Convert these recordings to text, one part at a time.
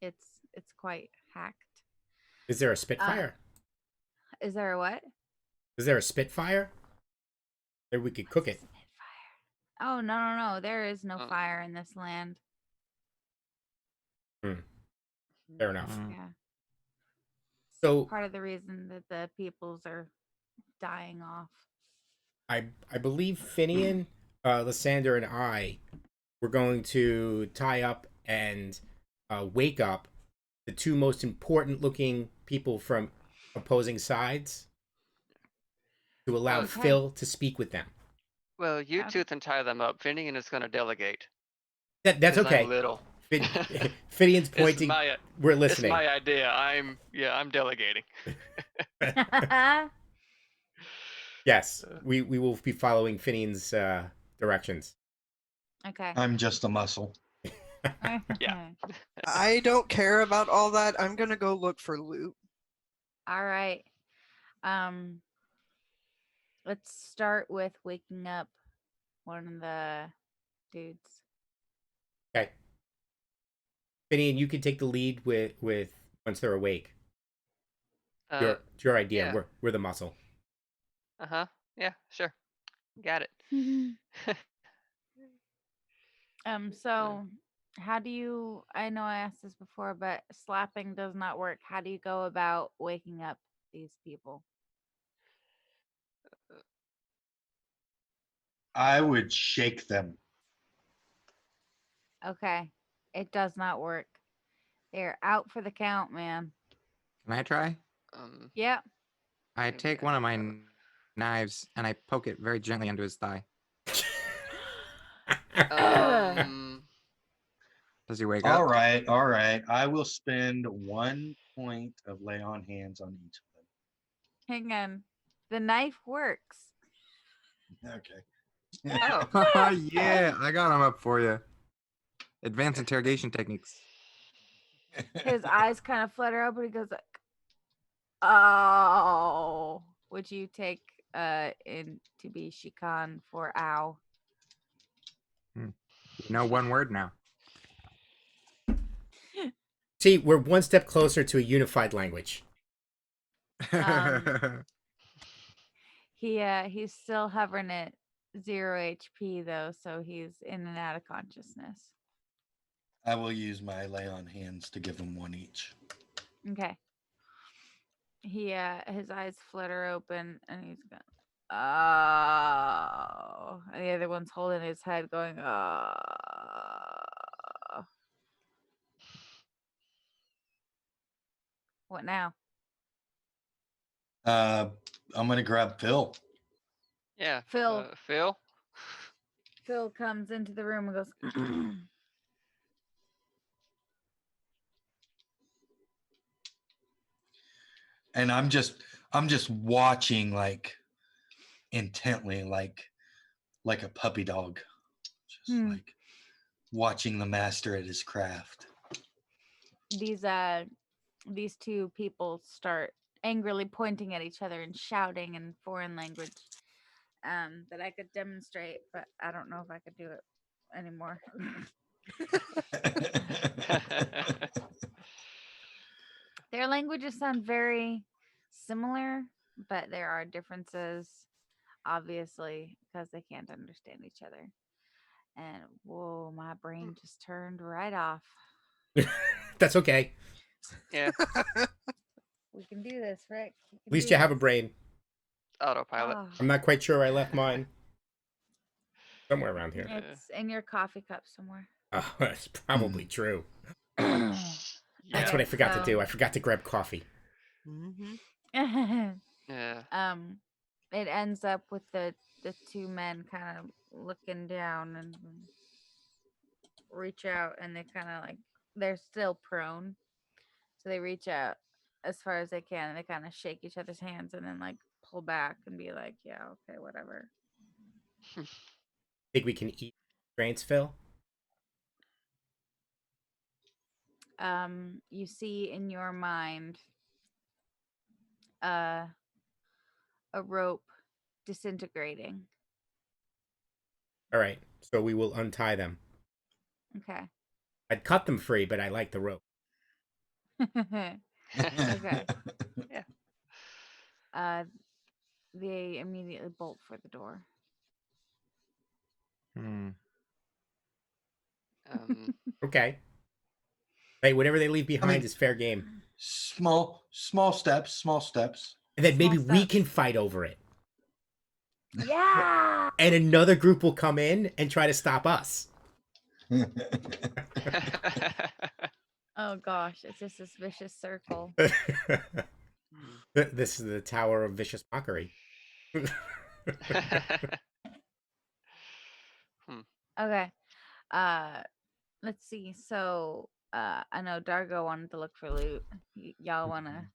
It's quite hacked. Is there a Uh, Spitfire? is there a what? Is there a Spitfire? Maybe we could cook What's a it. Spitfire? Oh no! There is no Um, fire in this land. Hmm. Fair enough. Yeah. So Part of the reason that the peoples are dying off. I believe Finian, Lysander, and I were going to tie up and wake up the two most important looking people from opposing sides to allow well, Okay. Phil to speak with them. well, you Okay. two can tie them up. Finian is going to delegate That's because I'm okay. little. Finian's It's pointing. my We're it's listening. my idea. I'm delegating. Yes, we will be following Finian's directions. Okay. I'm just a muscle. Yeah. I don't care about all that. I'm gonna go look for loot. All right. Um, let's start with waking up one of the dudes. Okay. Finian, you can take the lead with once they're awake. Uh, It's your idea. yeah. We're the muscle. Uh-huh. Yeah, sure. Got it. So how do you? I know I asked this before, but slapping does not work. How do you go about waking up these people? I would shake them. Okay, it does not work. They're out for the count, man. Can I try? Yep. I Maybe take I one of have my knives and I poke it very gently into his thigh. Does he wake All up? right, all right. I will spend 1 point of lay on hands on each of Hang on. The knife works. them. Okay. Oh, Yeah, I got him up for you. Advanced interrogation techniques. His eyes kind of flutter open. He goes like, "Oh," which you take in to be Shikan for ow. You know one word now. See, we're one step closer to a unified language. He's still hovering at 0 HP though, so he's in and out of consciousness. I will use my lay on hands to give them one each. Okay. His eyes flutter open and he's going, oh, and the other one's holding his head going, oh. What now? I'm gonna grab Phil. yeah. Phil. Phil. Phil comes into the room and goes, And I'm just watching like intently, like a puppy dog. Just like watching the master at his craft. these two people start angrily pointing at each other and shouting in foreign language that I could demonstrate, but I don't know if I could do it anymore. Their languages sound very similar, but there are differences, obviously, because they can't understand each other. And whoa, my brain just turned right off. That's okay. Yeah. We can do this, Rick. At least you have a brain. Autopilot. Oh, I'm not quite sure where I left mine. Somewhere around here. it's in your coffee cup somewhere. Oh, that's probably true. Yeah. That's what I forgot to do. I forgot to grab coffee. Mm-hmm. Yeah. It ends up with the two men kind of looking down and reach out, and they kind of like they're still prone, so they reach out as far as they can, and they kind of shake each other's hands, and then like pull back and be like, "Yeah, okay, whatever." Think we can eat grains, Phil? You see in your mind a rope disintegrating. All right, so we will untie them. Okay. I'd cut them free, but I like the rope. Okay. Yeah. They immediately bolt for the door. Hmm. Okay. Hey, whatever they leave behind mean- is fair game. Small steps. And then maybe Small we steps. can fight over it. Yeah. And another group will come in and try to stop us. Oh gosh, it's just this vicious circle. This is the Tower of Vicious Mockery. Okay. Let's see. So, I know Dargo wanted to look for loot. Y'all want to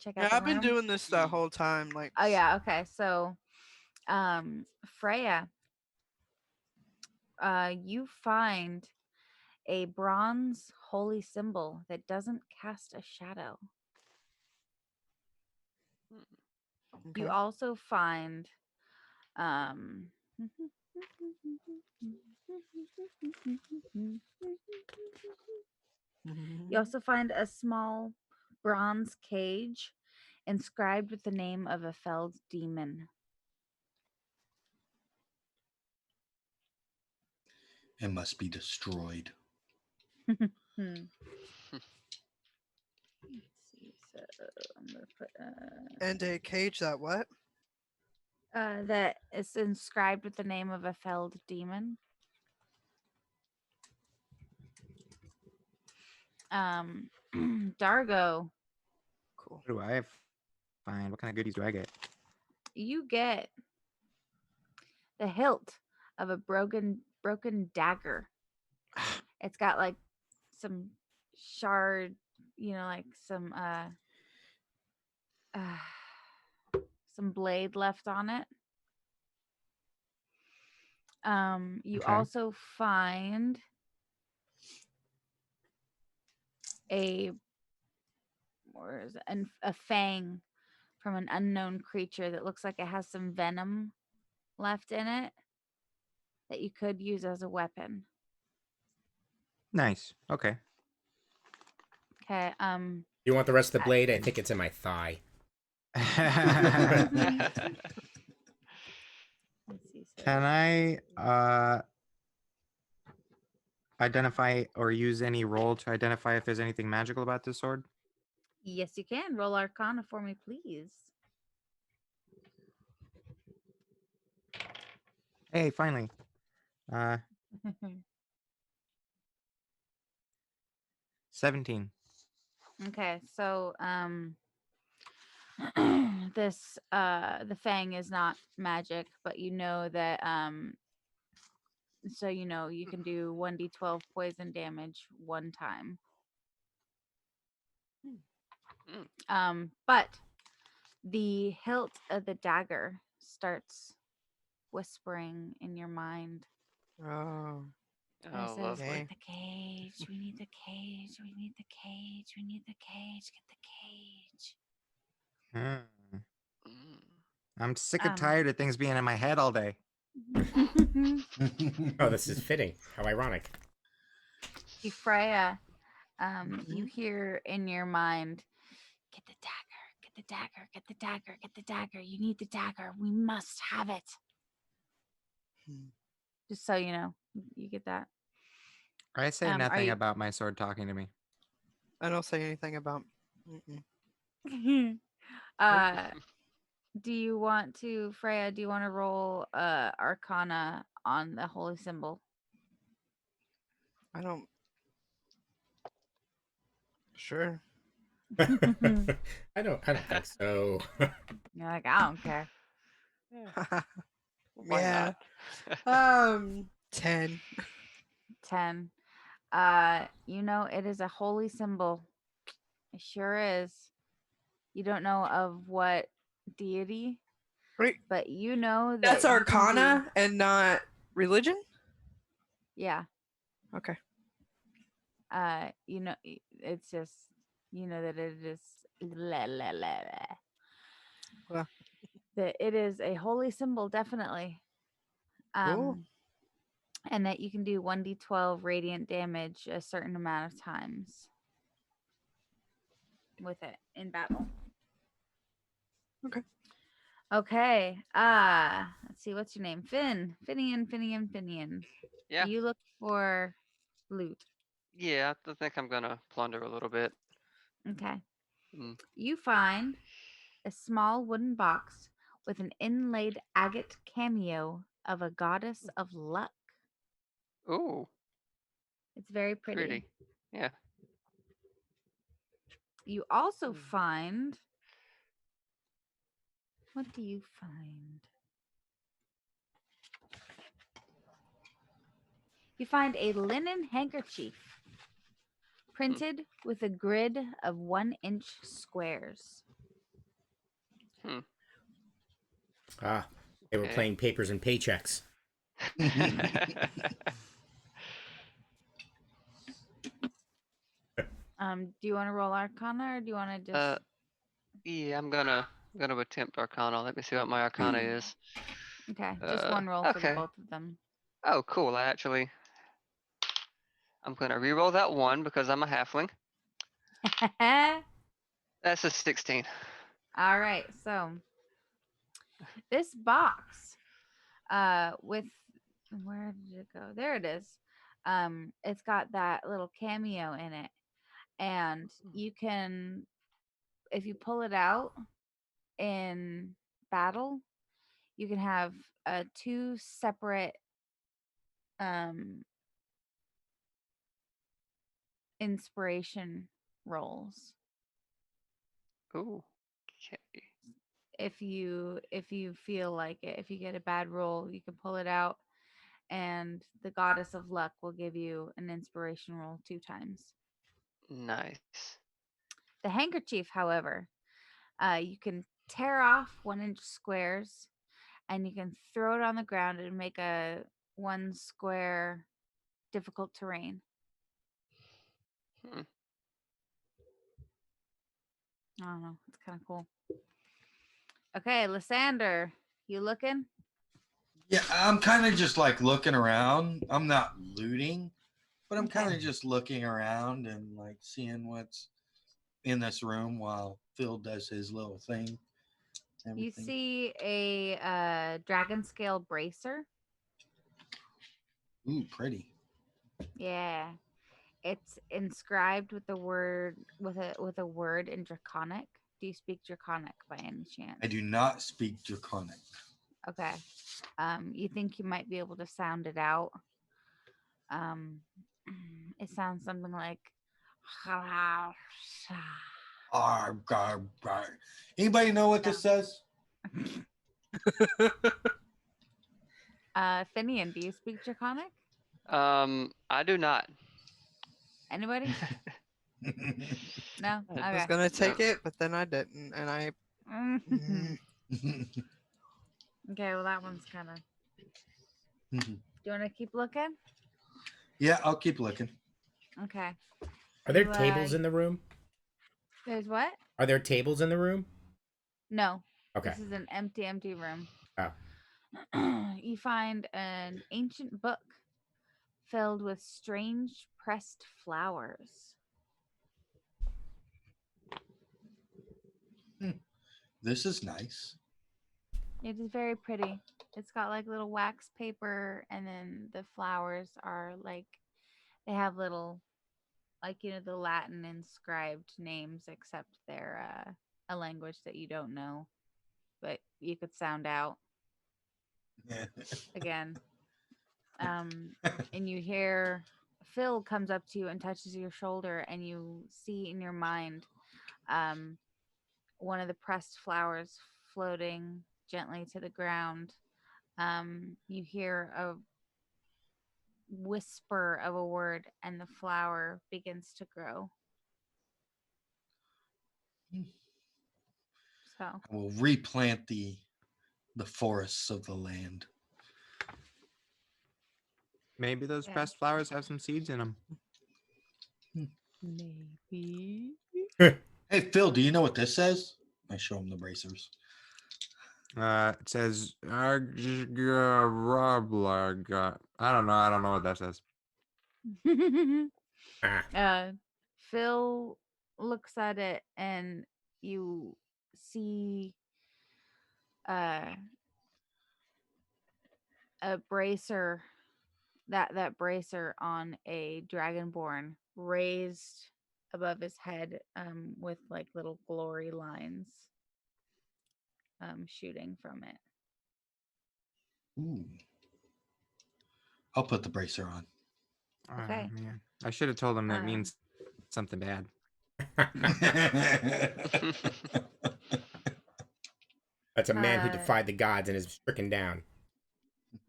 check out Yeah, the I've been room? doing this the whole time. Like, Oh yeah. Okay. So, Freya, you find a bronze holy symbol that doesn't cast a shadow. You okay. also find, um, you also find a small bronze cage inscribed with the name of a felled demon. It must be destroyed. Hmm. Let's see. So I'm gonna put And a cage that what? that is inscribed with the name of a felled demon. Dargo, Cool. What do I find? What kind of goodies do I get? you get the hilt of a broken dagger. It's got like some shard, like some blade left on it. You Okay. also find a a fang from an unknown creature that looks like it has some venom left in it that you could use as a weapon. Nice. Okay. Okay. You want the rest of the I- blade? I think it's in my thigh. Let's see. So Can I identify or use any roll to identify if there's anything magical about this sword? yes, you can roll Arcana for me, please. Hey, finally. 17. Okay, so this the fang is not magic, but you know that so you can do 1d12 poison damage one time. But the hilt of the dagger starts whispering in your mind. Oh. And it Oh, says, lovely. "Get the cage. We need the cage. We need the cage. We need the cage. Get the cage." Hmm. Mm. I'm sick and Um, tired of things being in my head all day. Oh, this is fitting. How ironic. Freya, you hear in your mind, "Get the dagger. Get the dagger. Get the dagger. Get the dagger. You need the dagger. We must have it." Just so you know, you get that. I say Are nothing you- about my sword talking to me. I don't say anything about. Mm-mm. Do you want to, Freya? Do you want to roll Arcana on the holy symbol? I don't. Sure. I don't think so. You're like, I don't care. Why Yeah. not? 10. 10. It is a holy symbol. It sure is. You don't know of what deity, Wait, but you know that that's you can Arcana and not religion? yeah. Okay. It's just that it is Well. that it is a holy symbol, definitely. Cool. And that you can do 1d12 radiant damage a certain amount of times. with it in battle. Okay. Okay. Let's see. What's your name? Finian. Yeah. You look for loot. Yeah, I think I'm gonna plunder a little bit. Okay. Mm. You find a small wooden box with an inlaid agate cameo of a goddess of luck. Ooh, It's very pretty. pretty. Yeah. You also Mm. find. What do you find? You find a linen handkerchief printed with a grid of 1-inch squares. Ah, they were Okay. playing papers and paychecks. Do you want to roll Arcana or do you want to just? Yeah, I'm gonna attempt Arcana. Let me see what my Arcana is. Okay, just one roll for the okay. both of them. Oh, cool. I'm gonna re-roll that one because I'm a halfling. That's a 16. All right, so this box, with where did it go? There it is. It's got that little cameo in it, and you can, if you pull it out in battle, you can have 2 separate inspiration rolls. Ooh. Okay. If you feel like it, if you get a bad roll, you can pull it out, and the goddess of luck will give you an inspiration roll 2 times. Nice. The handkerchief, however, you can tear off 1-inch squares, and you can throw it on the ground and make a 1 square difficult terrain. Hmm. I don't know. It's kind of cool. Okay, Lysander, you looking? Yeah, I'm kind of just like looking around. I'm not looting, but I'm Okay. kind of just looking around and like seeing what's in this room while Phil does his little thing. You Everything. see a dragon scale bracer. Ooh, pretty. Yeah. It's inscribed with the word with a word in Draconic. Do you speak Draconic by any chance? I do not speak Draconic. Okay. You think you might be able to sound it out? It sounds something like. Arg, arg, arg. Anybody know what this says? Finian, do you speak Draconic? I do not. Anybody? No. I was Okay. gonna take it, but then I didn't, and I. Okay. Well, that one's kind of. Do you want to keep looking? Yeah, I'll keep looking. Okay. Are there You, tables in the room? There's what? Are there tables in the room? No. Okay. This is an empty room. Oh. You find an ancient book filled with strange pressed flowers. This is nice. It is very pretty. It's got like little wax paper, and then the flowers are like, they have little, like, the Latin inscribed names, except they're a language that you don't know, but you could sound out again. And you hear Phil comes up to you and touches your shoulder, and you see in your mind one of the pressed flowers floating gently to the ground. You hear a whisper of a word, and the flower begins to grow. So I will replant the forests of the land. Maybe those Yeah. pressed flowers have some seeds in them. maybe. Hey, Phil, do you know what this says? I show him the bracers. It says I don't know what that says. Ah. Phil looks at it, and you see uh, a bracer, that bracer on a dragonborn raised above his head, with like little glory lines shooting from it. Ooh. I'll put the bracer on. Okay. Oh, man. I should have told him that Uh, means something bad. That's a man who Uh, defied the gods and is stricken down.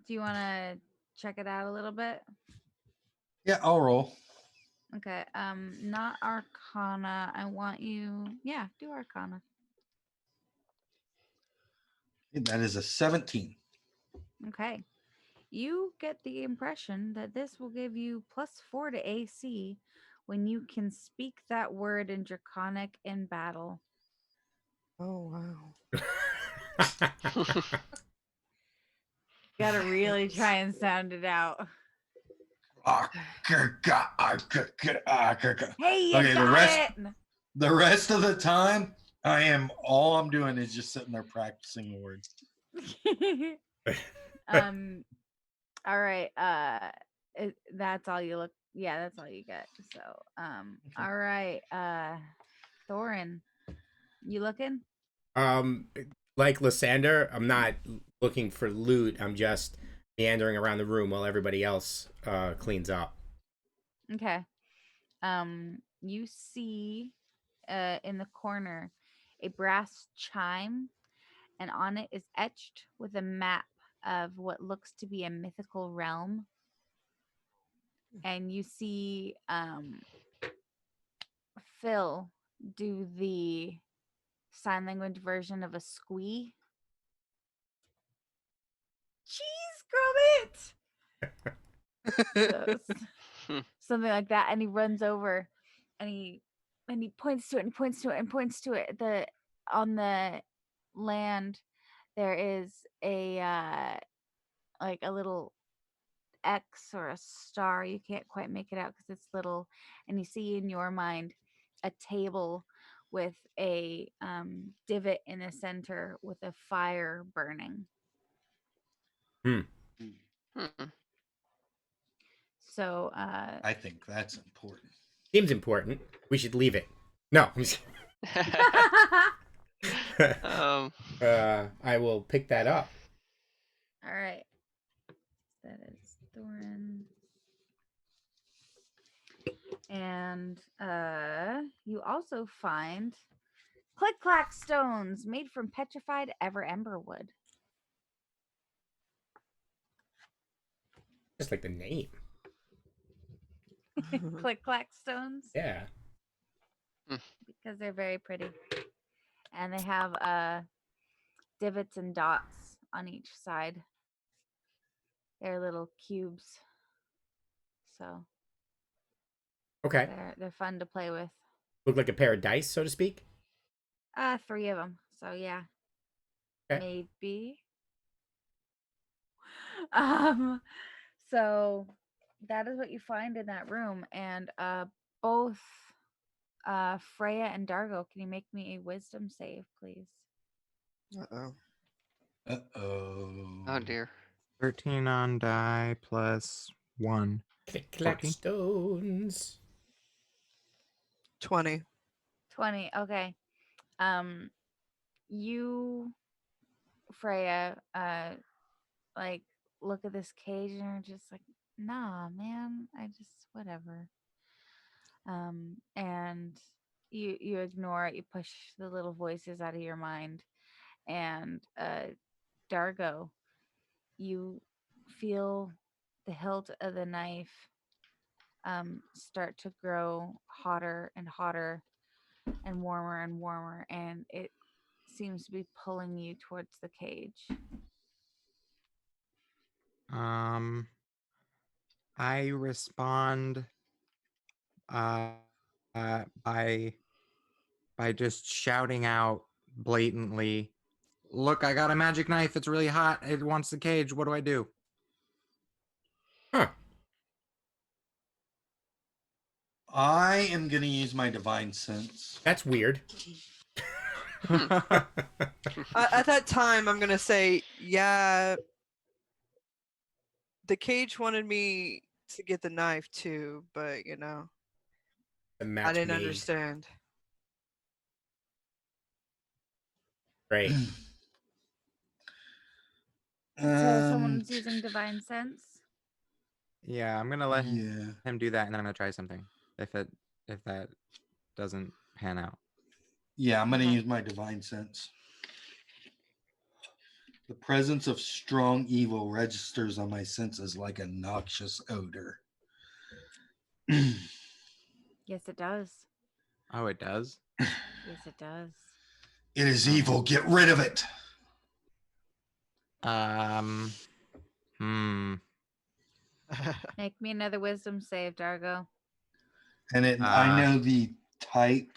Do you want to check it out a little bit? Yeah, I'll roll. Okay. Not Arcana. I want you. Yeah, do Arcana. That is a 17. Okay. You get the impression that this will give you +4 to AC when you can speak that word in Draconic in battle. Oh wow. Gotta really try and sound it out. Okay, Hey, you the got rest it! the rest of the time all I'm doing is just sitting there practicing the words. All right. That's all you look. Yeah, that's all you get. So, all right. Thorin, you looking? Like Lysander, I'm not looking for loot. I'm just meandering around the room while everybody else cleans up. Okay. You see, in the corner, a brass chime, and on it is etched with a map of what looks to be a mythical realm. And you see, Phil do the sign language version of a squee. Cheese grommet! Something like that. And he runs over and he points to it and points to it and points to it. On the land there is a like a little X or a star. You can't quite make it out because it's little. And you see in your mind a table with a divot in the center with a fire burning. So I think that's important. Seems important. We should leave it. No. I will pick that up. all right. That is Thorin. And you also find click clack stones made from petrified ever ember wood. Just like the name. Click clack stones. Yeah. Because they're very pretty. And they have divots and dots on each side. They're little cubes. So Okay. they're fun to play with. Look like a pair of dice, so to speak. 3 of them. So yeah. Okay. Maybe. So that is what you find in that room. And both Freya and Dargo, can you make me a wisdom save, please? Uh-oh. Uh-oh. Oh dear. 13 on die plus 1. Click clack 14. stones. 20. 20. Okay. You, Freya, like look at this cage and you're just like, nah, man, I just whatever. And you ignore it. You push the little voices out of your mind. And Dargo, you feel the hilt of the knife start to grow hotter and hotter and warmer, and it seems to be pulling you towards the cage. I respond by just shouting out blatantly, "Look, I got a magic knife. It's really hot. It wants the cage. What do I do?" Huh. I am gonna use my divine sense. That's weird. At that time, I'm gonna say, yeah, the cage wanted me to get the knife too, but The I match didn't made. understand. Great. So someone's using divine sense. Yeah, I'm gonna let Yeah. him do that, and then I'm gonna try something. If that doesn't pan out. Yeah, I'm gonna Okay. use my divine sense. The presence of strong evil registers on my senses like a noxious odor. Yes, it does. Oh, it does. Yes, it does. It is Oh. evil. Get rid of it. Hmm. Make me another wisdom save, Dargo. And I know the type.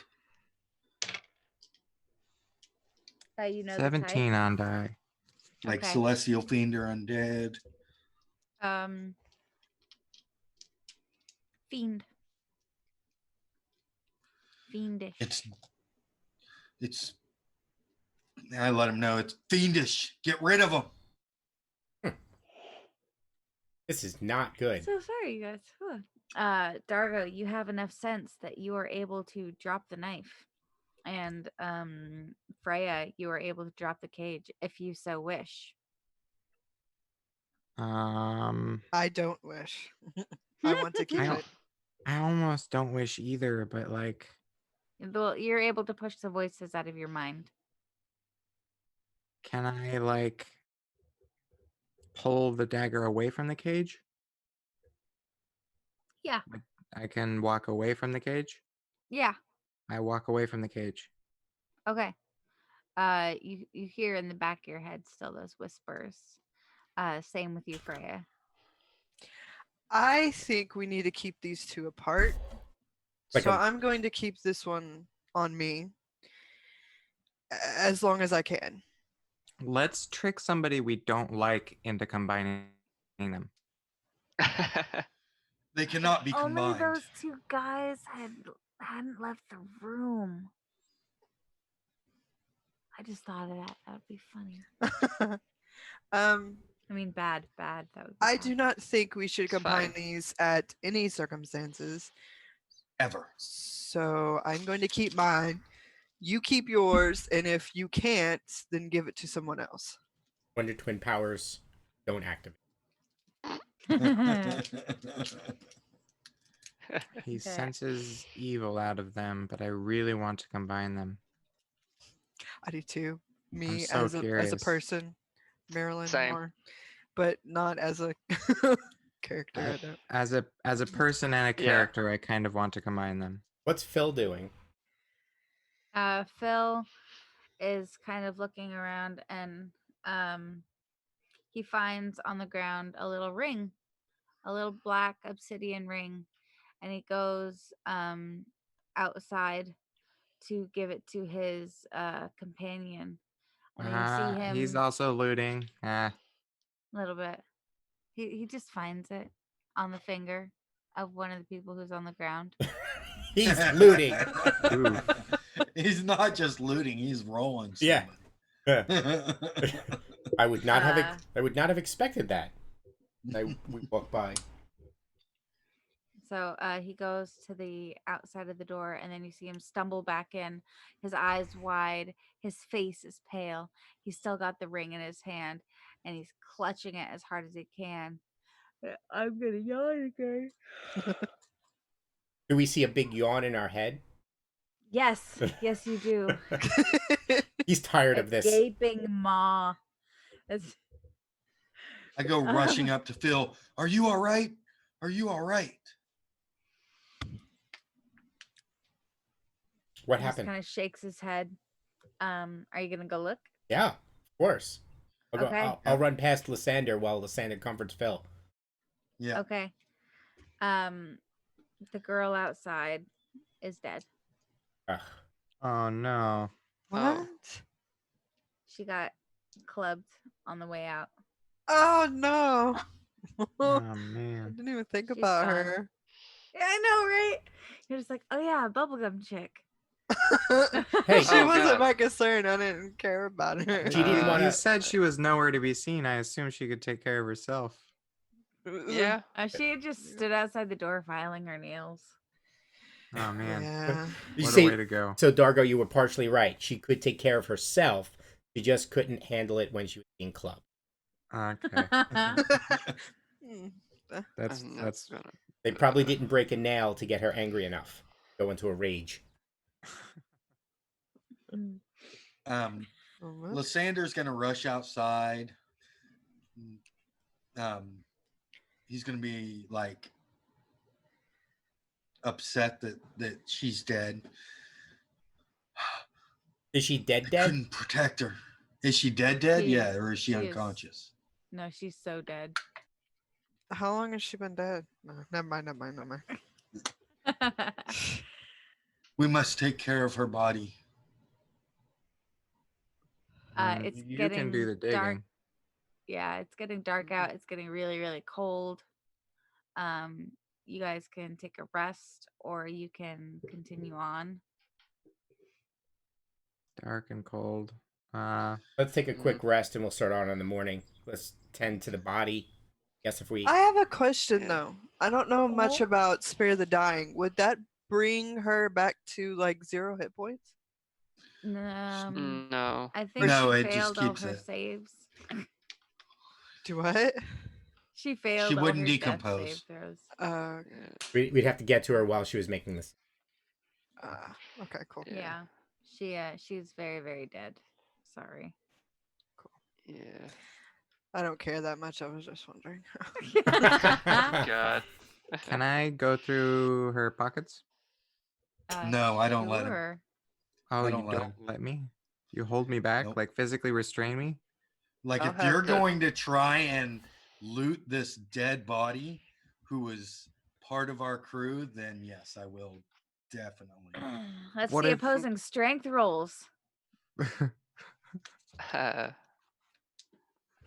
You know 17 the on die. Like Okay. celestial fiend or undead. type. Fiend. Fiendish. It's. I let him know it's fiendish. Get rid of him. This is not good. So sorry, you guys. Huh. Dargo, you have enough sense that you are able to drop the knife, and Freya, you are able to drop the cage if you so wish. I don't wish. I want to keep I don't- it. I almost don't wish either, but like, Well, you're able to push the voices out of your mind. can I like pull the dagger away from the cage? Yeah. I can walk away from the cage. Yeah. I walk away from the cage. Okay. You hear in the back of your head still those whispers. Same with you, Freya. I think we need to keep these two apart. Like So a- I'm going to keep this one on me as long as I can. Let's trick somebody we don't like into combining them. They cannot be Only combined. those two guys hadn't left the room. I just thought of that. That would be funny. I mean, bad. That would be I bad. do not think we should It's combine fine. these at any circumstances. Ever. So I'm going to keep mine. You keep yours, and if you can't, then give it to someone else. Wonder Twin powers don't activate. He Okay. senses evil out of them, but I really want to combine them. I do too. Me so as a curious. person, Marilyn Same. more, but not as a character. I don't. As a person and a Yeah. character, I kind of want to combine them. What's Phil doing? Phil is kind of looking around, and he finds on the ground a little ring, a little black obsidian ring, and he goes outside to give it to his companion. And then you see him He's also looting. a little bit. He just finds it on the finger of one of the people who's on the ground. He's looting. Ooh. He's not just looting, he's rolling. Yeah. somebody. I would not have expected that. We walk by. So he goes to the outside of the door, and then you see him stumble back in, his eyes wide, his face is pale. He's still got the ring in his hand, and he's clutching it as hard as he can. I'm gonna yawn again. Do we see a big yawn in our head? Yes, yes, you do. He's tired A of this. gaping maw. It's- I go rushing up to Phil. Are you all right? Are you all right? What he just happened? kind of shakes his head. Are you gonna go look? Yeah, of course. Okay. I'll run past Lysander while Lysander comforts Phil. Yeah. Okay. The girl outside is dead. Ugh. Oh no. What? She got clubbed on the way out. Oh no! Oh I man. didn't even think She's about gone. her. Yeah, I know, right? You're just like, oh yeah, bubblegum chick. Hey. She Oh, wasn't God. my concern. I didn't care about her. She didn't Uh, want You to. said she was nowhere to be seen. I assume she could take care of herself. Yeah. She had just stood outside the door filing her nails. Oh man, Yeah. You what see, a way to go. so Dargo, you were partially right. She could take care of herself. She just couldn't handle it when she was being clubbed. Okay, Hmm. that's I'm not that's gonna. They probably didn't break a nail to get her angry enough. Go into a rage. Um, Almost. Lysander's gonna rush outside. He's gonna be like upset that she's dead. Is she dead? I Dead? couldn't protect her. Is she dead? Dead? She Yeah, is- or is she she is. unconscious? No, she's so dead. How long has she been dead? No, never mind. Never mind. Never mind. We must take care of her body. It's you getting can do the digging. dark. Yeah, it's getting dark out. It's getting really, really cold. You guys can take a rest, or you can continue on. Dark and cold. Let's take a quick rest and we'll start on in the morning. Let's tend to the body. Guess if we. I have a question Yeah. though. I don't know much about Spare the Dying. Would that bring her back to like 0 hit points? No. I think No, she it just failed all keeps her it. saves. Do what? She failed all wouldn't her death decompose. save throws. Uh, Yeah. We'd have to get to her while she was making this. okay, cool. Yeah. She's very, very dead. Sorry. Yeah. I don't care that much. I was just wondering. God. Can I go through her pockets? No, I don't let him. sure. Oh, I you don't let don't him. let me? You hold me back, Nope. like physically restrain me? Like I'll if have you're to- going to try and loot this dead body who was part of our crew, then yes, I will definitely. Let's What see if- opposing strength rolls.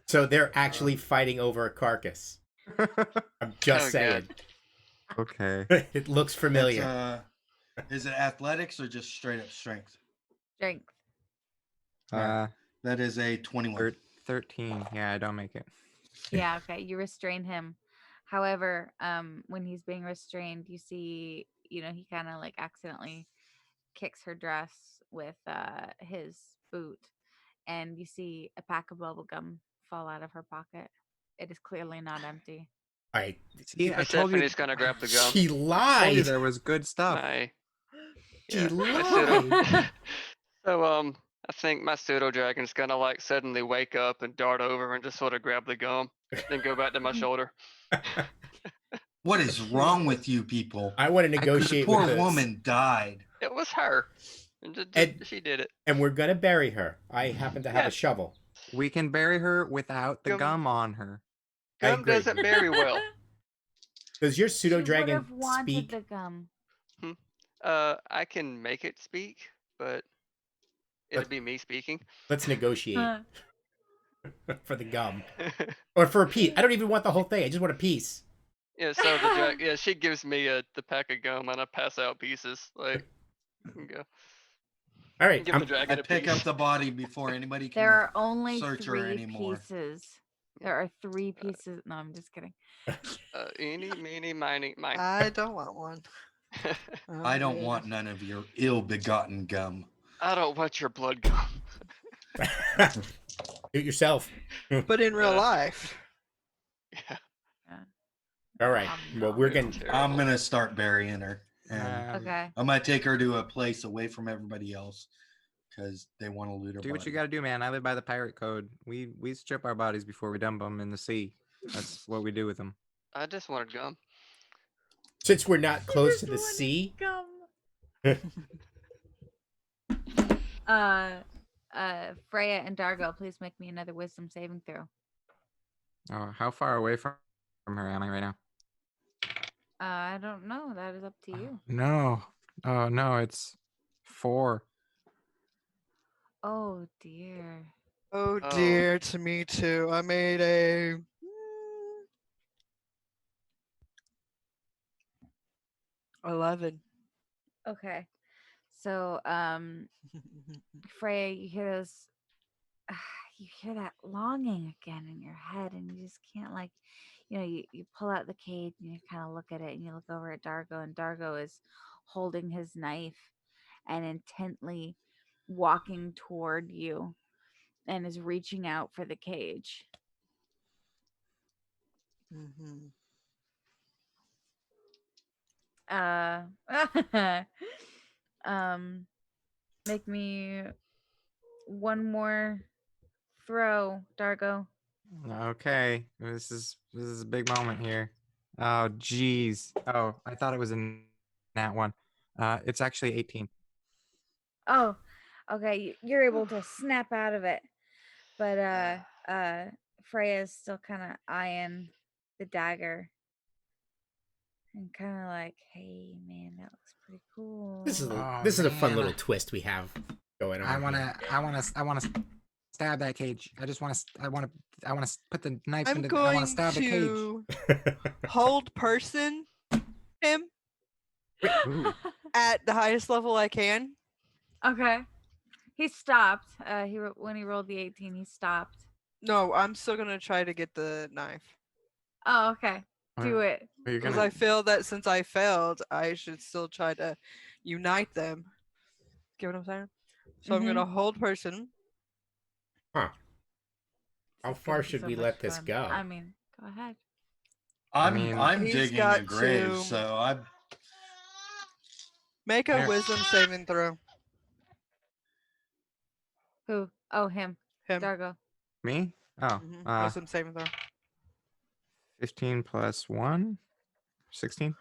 So they're actually fighting over a carcass. I'm just Oh, saying. Okay. It looks familiar. Is it athletics or just straight up strength? Strength. Uh, That is a 21. 13. Yeah, I don't make it. Yeah, okay. You restrain him. However, when he's being restrained, you see, he kind of like accidentally kicks her dress with his boot, and you see a pack of bubble gum fall out of her pocket. It is clearly not empty. See, I told you. Stephanie's gonna grab the gum. She I told you lied. there was good stuff. She My lied. so I think my pseudo dragon's gonna like suddenly wake up and dart over and just sort of grab the gum, then go back to my shoulder. What is wrong with you people? I want to The negotiate poor with this. woman died. It was her. And she did it. And we're gonna bury her. I happen to have a Yes. shovel. We can bury her without the Gum- gum on her. I Gum agree. doesn't bury well. Does your She pseudo would dragon have wanted speak? the gum. I can make it speak, but it'll be me speaking. Let's negotiate for the gum or for a piece. I don't even want the whole thing. I just want a piece. Yeah, so she gives me the pack of gum and I pass out pieces. Like, you can go. All right. Give I'm, the dragon I a pick piece. up the body before anybody can. There are only search her 3 anymore. pieces. There are 3 pieces. No, I'm just kidding. Eeny, meeny, miny, mine. I don't want one. I don't Okay. want none of your ill-begotten gum. I don't want your blood gum. do it yourself. But in real life, Yeah. All right. Well, we're It's gonna. terrible. I'm gonna start burying her, and Okay. I'm gonna take her to a place away from everybody else because they want to loot her. Do what you body. got to do, man. I live by the pirate code. We strip our bodies before we dump them in the sea. That's what we do with them. I just wanted gum. Since we're not close to the sea, Freya and Dargo, please make me another wisdom saving throw. Oh, how far away from her am I right now? I don't know. That is up to you. No. Oh no, it's 4. Oh dear. oh Oh. dear, to me too. I made a 11. Okay. So, Freya, you hear those, you hear that longing again in your head, and you just can't, like, you pull out the cage and you kind of look at it, and you look over at Dargo, and Dargo is holding his knife and intently walking toward you and is reaching out for the cage. Mhm. Um, make me one more throw, Dargo. Okay, this is a big moment here. Oh, geez. Oh, I thought it was in that one. It's actually 18. Oh, okay. You're able to snap out of it, but Freya's still kind of eyeing the dagger and kind of like, "Hey, man, that looks pretty cool." Oh, this is a fun man. little twist we have going on. I wanna stab that cage. I wanna put the knife I'm into. I wanna going stab the cage. to hold person him Ooh. at the highest level I can. Okay. He stopped. When he rolled the 18, he stopped. No, I'm still gonna try to get the knife Oh, okay. Do it. Are you because gonna? I feel that since I failed, I should still try to unite them. Get what I'm saying? So I'm gonna hold person. Huh. How This is far gonna be should so we much let this fun. go? I mean, go ahead. I'm He's digging got a grave, to- so I Make a Here. wisdom saving throw. Who? Oh, him. Him. Dargo. Me? Oh, Wisdom saving throw. 15 plus 1, 16.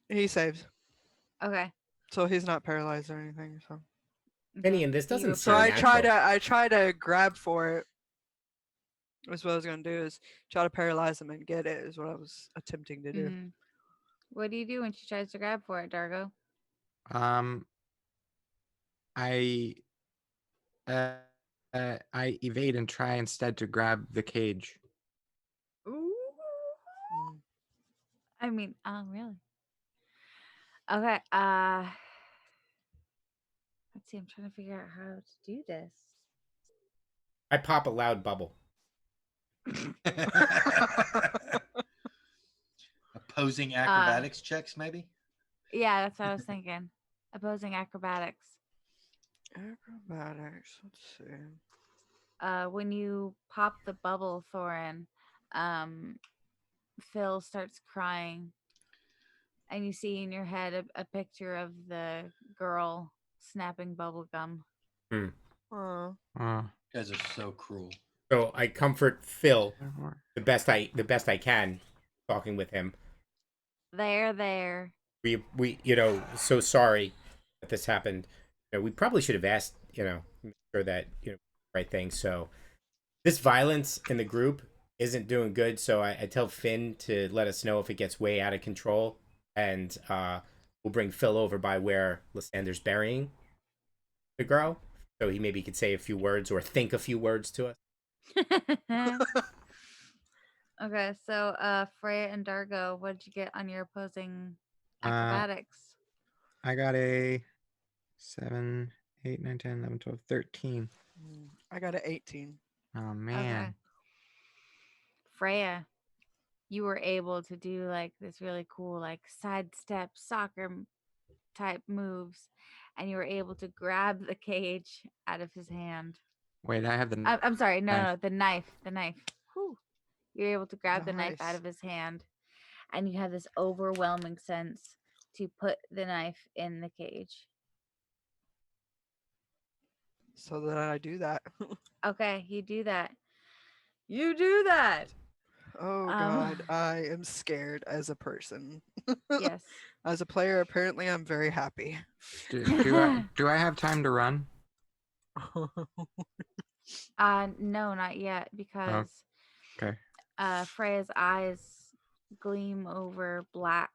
He saves, Okay. so he's not paralyzed or anything. So, Okay. Finian, this You doesn't so seem I try natural. to grab for it. That's what I was gonna do is try to paralyze him and get it. Is what I was attempting to do. Mhm. What do you do when she tries to grab for it, Dargo? I I evade and try instead to grab the cage. Ooh. Mm. I mean, really? Okay. Let's see. I'm trying to figure out how to do this. I pop a loud bubble. opposing acrobatics checks, maybe. Yeah, that's what I was thinking. Opposing acrobatics. Acrobatics. Let's see. When you pop the bubble, Thorin, Phil starts crying, and you see in your head a picture of the girl snapping bubble gum. Oh. Oh, You guys are so cruel. So I comfort Phil the best I can, talking with him. There. We so sorry that this happened. We probably should have asked, make sure that right thing. So this violence in the group isn't doing good. So I tell Finn to let us know if it gets way out of control, and we'll bring Phil over by where Lysander's burying the girl, so he maybe could say a few words or think a few words to us. Okay, so Freya and Dargo, what did you get on your opposing Uh, acrobatics? I got a 7, 8, 9, 10, 11, 12, 13. I got an 18. Oh man. Okay. Freya, you were able to do like this really cool like sidestep soccer type moves, and you were able to grab the cage out of his hand. Wait, I have the. I'm sorry, no, knife. the knife. Whew. You're able to grab the knife out Nice. of his hand, and you have this overwhelming sense to put the knife in the cage. So then I do that. Okay, you do that. You do that. Oh God, I am scared as a person. Yes. As a player, apparently I'm very happy. Do I have time to run? No, not yet, because Okay. Freya's eyes gleam over black,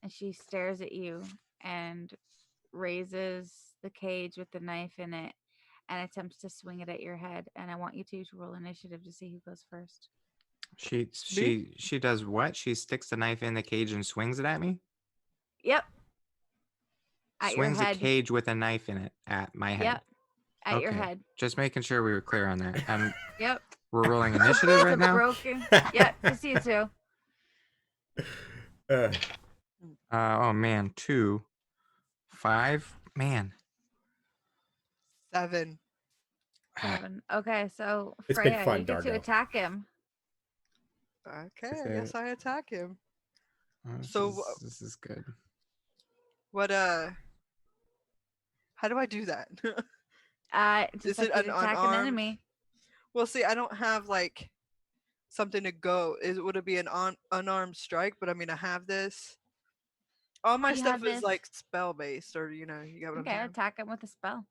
and she stares at you and raises the cage with the knife in it and attempts to swing it at your head. And I want you to roll initiative to see who goes first. She does what? She sticks the knife in the cage and swings it at me? Yep. At your swings a head. cage with a knife in it at my head. Yep. At your Okay. head. Just making sure we were clear on that. And Yep. we're rolling initiative right It's a now. broken. Yep. Just you two. Uh, Oh man, 2, 5. Man, 7. 7. Okay, so It's been Freya, fun, you get to Dargo. attack him. Okay, Is I guess there- I attack him. this So, this is good. What how do I do that? Just Is like it you an attack an unarmed? enemy. Well, see, I don't have like something to go. Would it be an unarmed strike? But I mean, I have this. All my You stuff have is this. like spell based, or you get what Okay, I'm saying. attack him with a spell.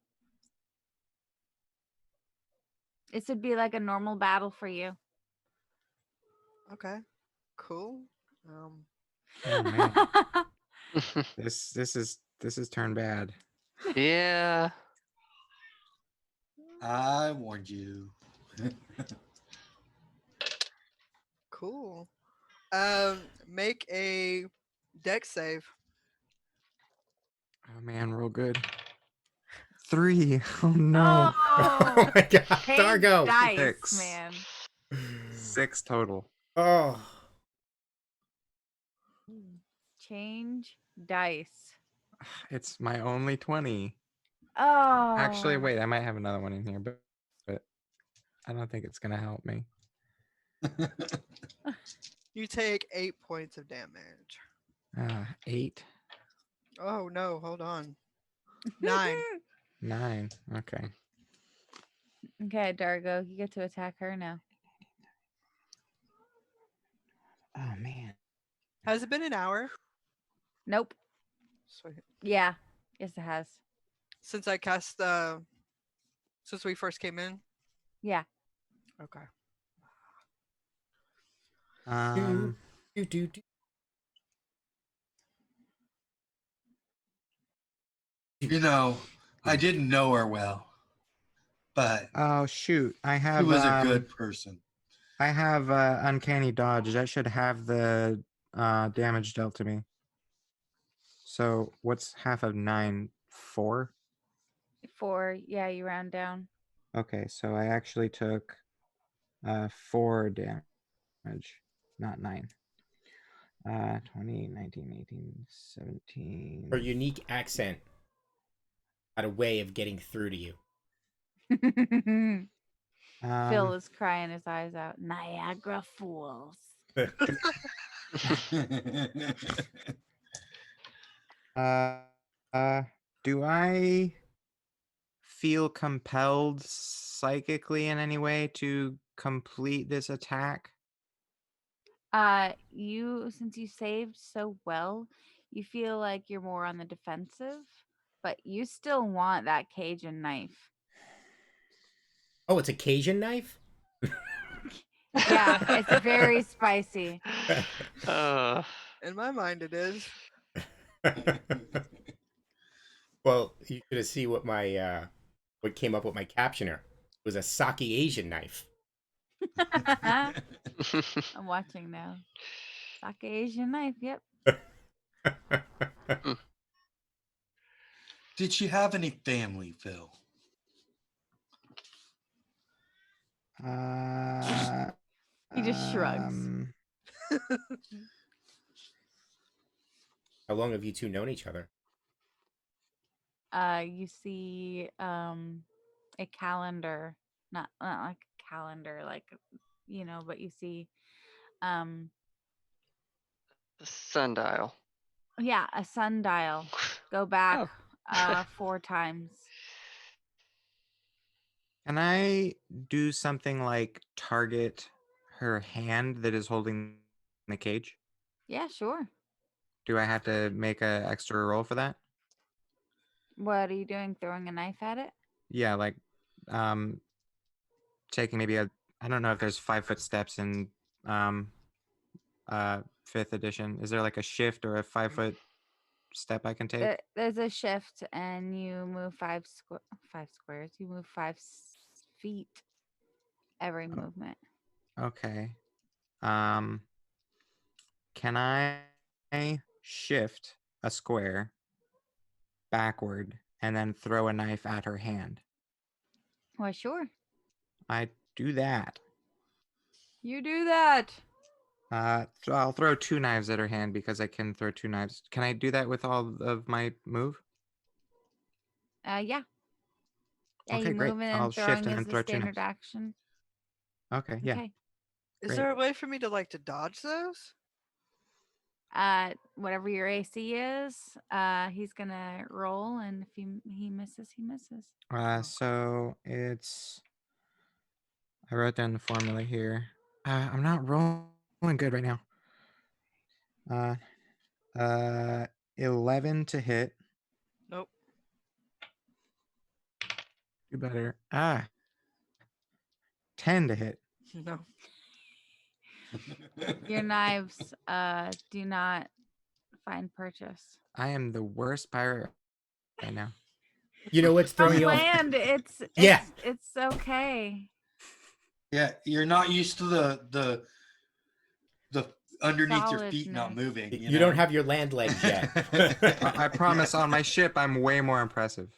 This would be like a normal battle for you. Okay, cool. Oh man, this is turned bad. Yeah. I warned you. Cool. Make a dex save. Oh man, real good. 3. Oh no. oh my god, Change Dargo. dice, 6. man. 6 total. Oh, Change dice. It's my only 20. Oh. Actually, wait, I might have another one in here, but I don't think it's gonna help me. You take 8 points of damage. 8, Oh no, hold on. 9. 9. Okay. Okay, Dargo, you get to attack her now. Oh man. Has it been an hour? Nope. Sweet. Yeah. Yes, it has. Since I cast since we first came in? Yeah. Okay. do. I didn't know her well, but Oh shoot! I she have was a good person. I have uncanny dodge. That should have the damage dealt to me. So what's half of 9? 4. 4. Yeah, you round down. Okay, so I actually took 4 damage, not 9. 20, 19, 18, 17. Her unique accent had a way of getting through to you. Phil is crying his eyes out. Niagara Falls. Do I feel compelled psychically in any way to complete this attack? Since you saved so well, you feel like you're more on the defensive, but you still want that Cajun knife. Oh, it's a Cajun knife? Yeah, it's very spicy. In my mind, it is. Well, you should have seen what what came up with my captioner. It was a sake Asian knife. I'm watching now. Sake Asian knife, yep. Did she have any family, Phil? He just shrugs. How long have you two known each other? You see a calendar, not like a calendar, like but you see Sundial. yeah, a sundial. Go back 4 times. Can I do something like target her hand that is holding the cage? Yeah, sure. Do I have to make an extra roll for that? What are you doing? Throwing a knife at it? Yeah, like taking maybe I don't know if there's 5-foot steps in 5th edition. Is there like a shift or a 5-foot step I can take? There's a shift, and you move 5 squares. You move 5 feet every movement. Okay. Can I shift a square backward and then throw a knife at her hand. Well, sure. I do that. You do that. So I'll throw 2 knives at her hand because I can throw 2 knives. Can I do that with all of my move? Yeah. Yeah, Okay, you great. moving I'll and shift throwing and is then the throw 2 standard knives. action. Okay, yeah. Okay. Is Great. there a way for me to like to dodge those? Whatever your AC is, he's gonna roll, and if he misses, he misses. So it's. I wrote down the formula here. I'm not rolling good right now. 11 to hit. Nope. Do better. 10 to hit. No. Your knives do not find purchase. I am the worst pirate right now. You know what's From throwing you off? land, it's Yeah. it's okay. Yeah, you're not used to the underneath your feet not Solidness. moving. You don't have your land legs yet. I promise on my ship, I'm way more impressive.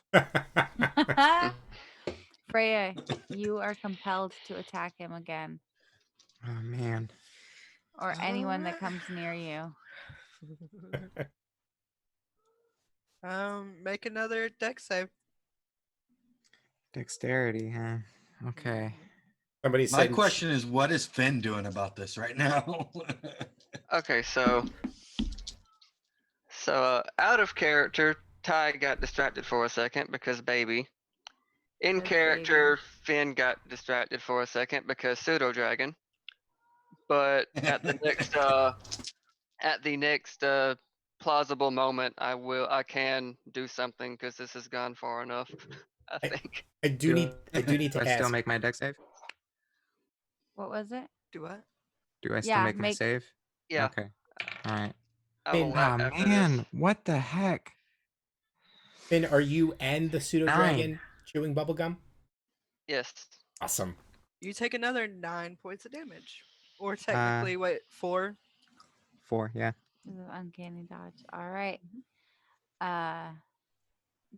Freya, you are compelled to attack him again, Oh, man. or anyone that comes near you. Make another deck save. Dexterity, huh? Okay. Somebody My said question is, what is Finn doing about this right now? Okay, so out of character, Ty got distracted for a second because baby. In Because character, Finn got distracted for a second because pseudo dragon. But at the next plausible moment, I can do something because this has gone far enough. I think. I do need Do to I still ask. make my dex save? What was it? Do what? Do I still Yeah, make my save? Yeah, Okay. All right. I will Finn, whack Oh, after man. this. What the heck? Finn, are you and the pseudo 9. dragon chewing bubblegum? Yes. Awesome. You take another 9 points of damage. Or technically, wait, 4? 4, yeah. This is an uncanny dodge. All right.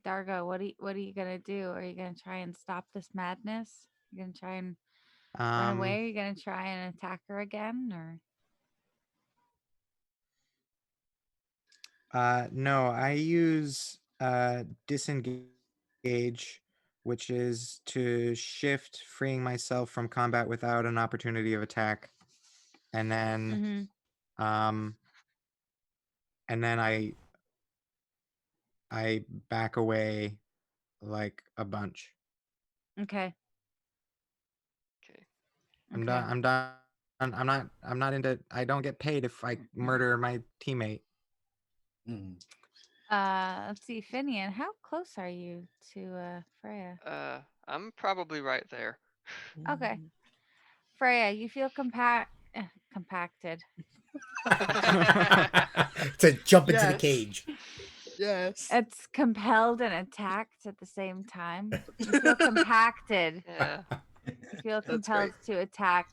Dargo, what are you gonna do? Are you gonna try and stop this madness? You gonna try and run away? Are you gonna try and attack her again, or? No, I use disengage, which is to shift, freeing myself from combat without an opportunity of attack. And then Mm-hmm. and then I back away like a bunch. Okay. Okay. I'm Okay. done. I'm done. I'm not into. I don't get paid if I murder my teammate. Hmm. Let's see, Finian, how close are you to Freya? I'm probably right there. Okay. Freya, you feel compacted. To jump into the Yes. cage. Yes. It's compelled and attacked at the same time. You feel compacted. Yeah. You feel That's compelled to attack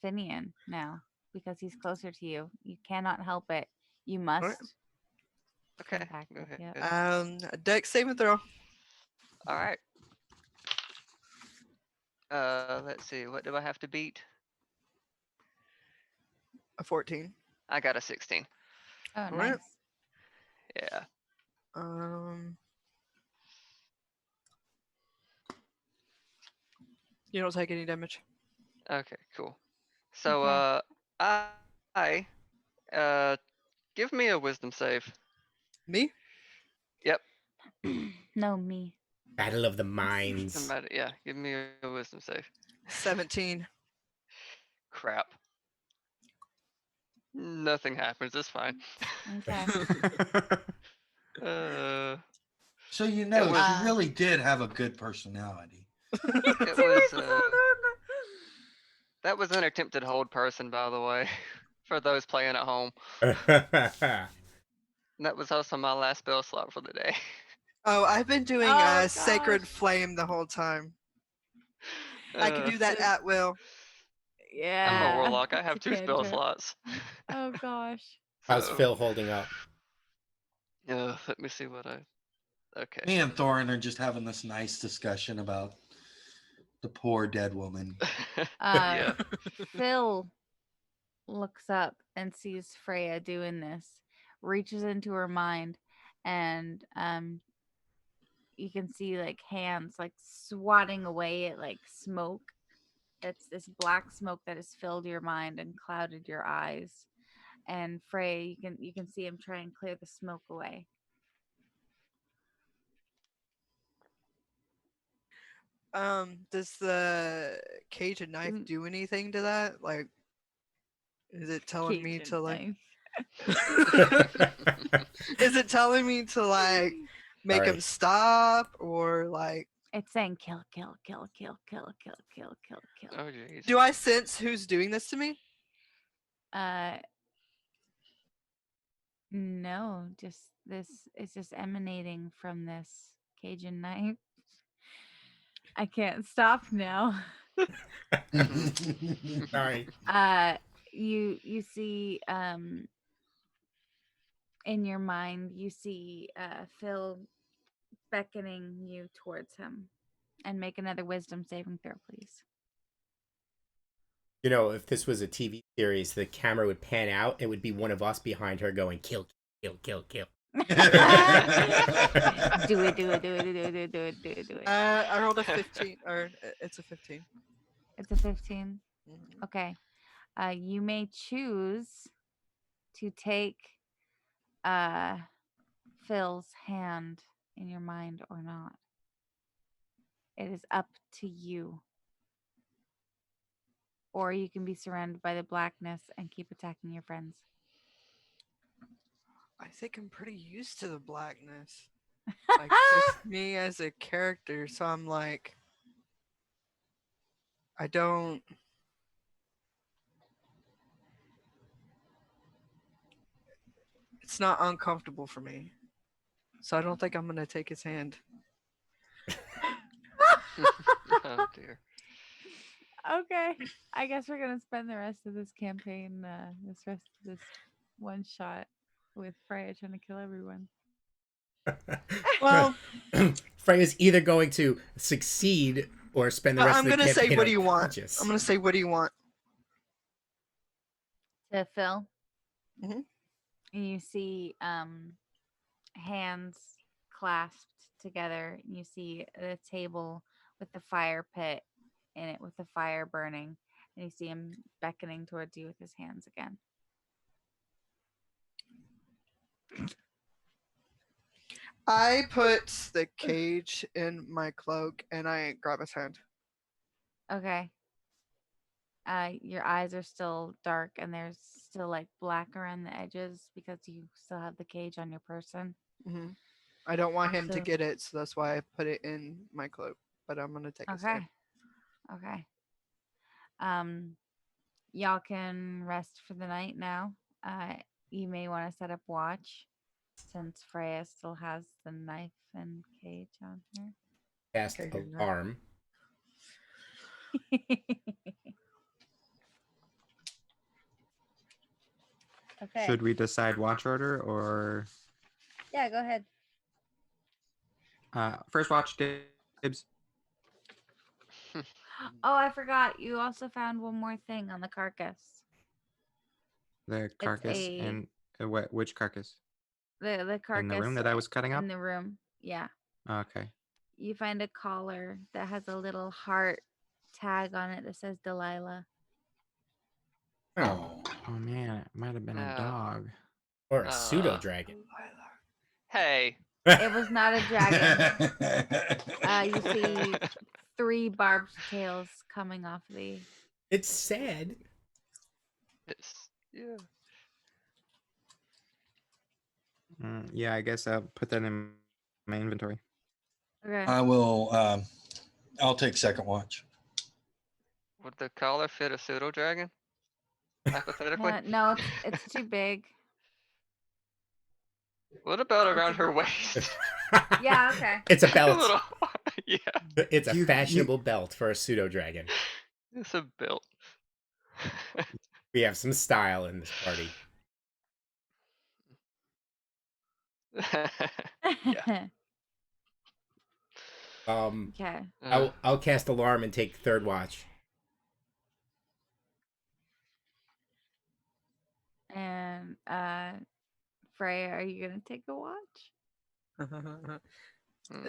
Finian now because he's closer to you. You cannot help it. You must. Alright. Okay. Go Compacted, ahead. yep. Go ahead. A deck save and throw. All right. Let's see. What do I have to beat? A 14. I got a 16. Oh, Alright. nice. Yeah. You don't take any damage. Okay. Cool. So Okay. I give me a wisdom save. Me? Yep. No, me. Battle of the Minds. Somebody, yeah. Give me a wisdom save. 17. Crap. Nothing happens. It's fine. Okay. So you It know, was- she really did have a good personality. It was that was an attempted hold person, by the way, for those playing at home. And that was also my last spell slot for the day. Oh, I've been doing Oh, Sacred gosh. Flame the whole time. I can do that So- at will. Yeah. I'm a warlock. I it's have a 2 spell cantrip. slots. Oh gosh. How's So, Phil holding up? Let me see what I Okay. Me and Thorin are just having this nice discussion about the poor dead woman. Yeah. Phil looks up and sees Freya doing this, reaches into her mind, and you can see like hands like swatting away at like smoke. It's this black smoke that has filled your mind and clouded your eyes. And Freya, you can see him try and clear the smoke away. Does the cage and knife Mm. do anything to that? Like, is it telling me Cajun to like? knife. Is it telling me to like make him Alright. stop or like? It's saying kill, kill, kill, kill, kill, kill, kill, kill, kill. Oh jeez. Do I sense who's doing this to me? No, just this is just emanating from this Cajun knife. I can't stop now. Sorry. You see in your mind you see Phil beckoning you towards him, and make another wisdom saving throw, please. You know, if this was a TV series, the camera would pan out. It would be one of us behind her going, kill, kill, kill, kill. Do it, do it, do it, do it, do it, do it, do it, do it. I rolled a 15, or it's a 15. It's a 15. Mhm. Okay. You may choose to take Phil's hand in your mind or not. It is up to you. Or you can be surrounded by the blackness and keep attacking your friends. I think I'm pretty used to the blackness. Like just me as a character, so I'm like, I don't. It's not uncomfortable for me, so I don't think I'm gonna take his hand. Oh dear. Okay. I guess we're gonna spend the rest of this campaign, this rest of this one shot with Freya trying to kill everyone. Well, Freya's either going to succeed or spend the rest I'm of the gonna campaign say, what do you want? unconscious. I'm gonna say, what do you want? To Phil. Mhm. And you see hands clasped together. You see a table with the fire pit in it with the fire burning. And you see him beckoning towards you with his hands again. I put the cage in my cloak and I grab his hand. Okay. Your eyes are still dark and there's still like black around the edges because you still have the cage on your person. Hmm I don't want him to So- get it, so that's why I put it in my cloak. But I'm gonna take his Okay. hand. Okay. Y'all can rest for the night now. You may want to set up watch since Freya still has the knife and cage on her. Cast Okay, good enough. alarm. Okay. Should we decide watch order or Yeah, go ahead. first watch dibs? Oh, I forgot. You also found one more thing on the carcass. The carcass a- and which carcass? The carcass In the room that I was cutting up? in the room. Yeah. Okay. You find a collar that has a little heart tag on it that says Delilah. Oh, Oh man, it might have been a No. dog. or a pseudo dragon. Hey. It was not a dragon. You see 3 barbed tails coming off the. It's sad. It's yeah. Yeah, I guess I'll put that in my inventory. Okay. I will. I'll take second watch. Would the collar fit a pseudo dragon? Hypothetically. No, it's too big. What about around her waist? Yeah, okay. It's a A belt. little- yeah, It's a You- fashionable belt for a pseudo dragon. it's a belt. We have some style in this party. Okay. I'll cast alarm and take third watch. And Freya, are you gonna take a watch?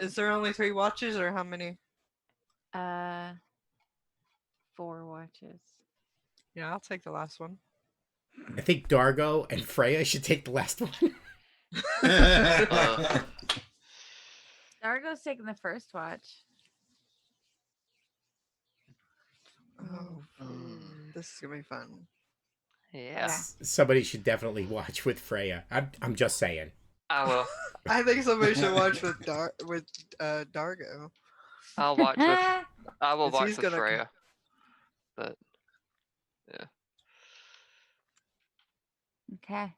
Is there only 3 watches or how many? 4 watches. Yeah, I'll take the last one. I think Dargo and Freya should take the last one. Dargo's taking the first watch. Oh, this is gonna be fun. Yeah, Somebody should definitely watch with Freya. I'm just saying. I will. I think somebody should watch with Dargo. I'll watch with. I will 'Cause watch he's with gonna co- Freya. But Okay.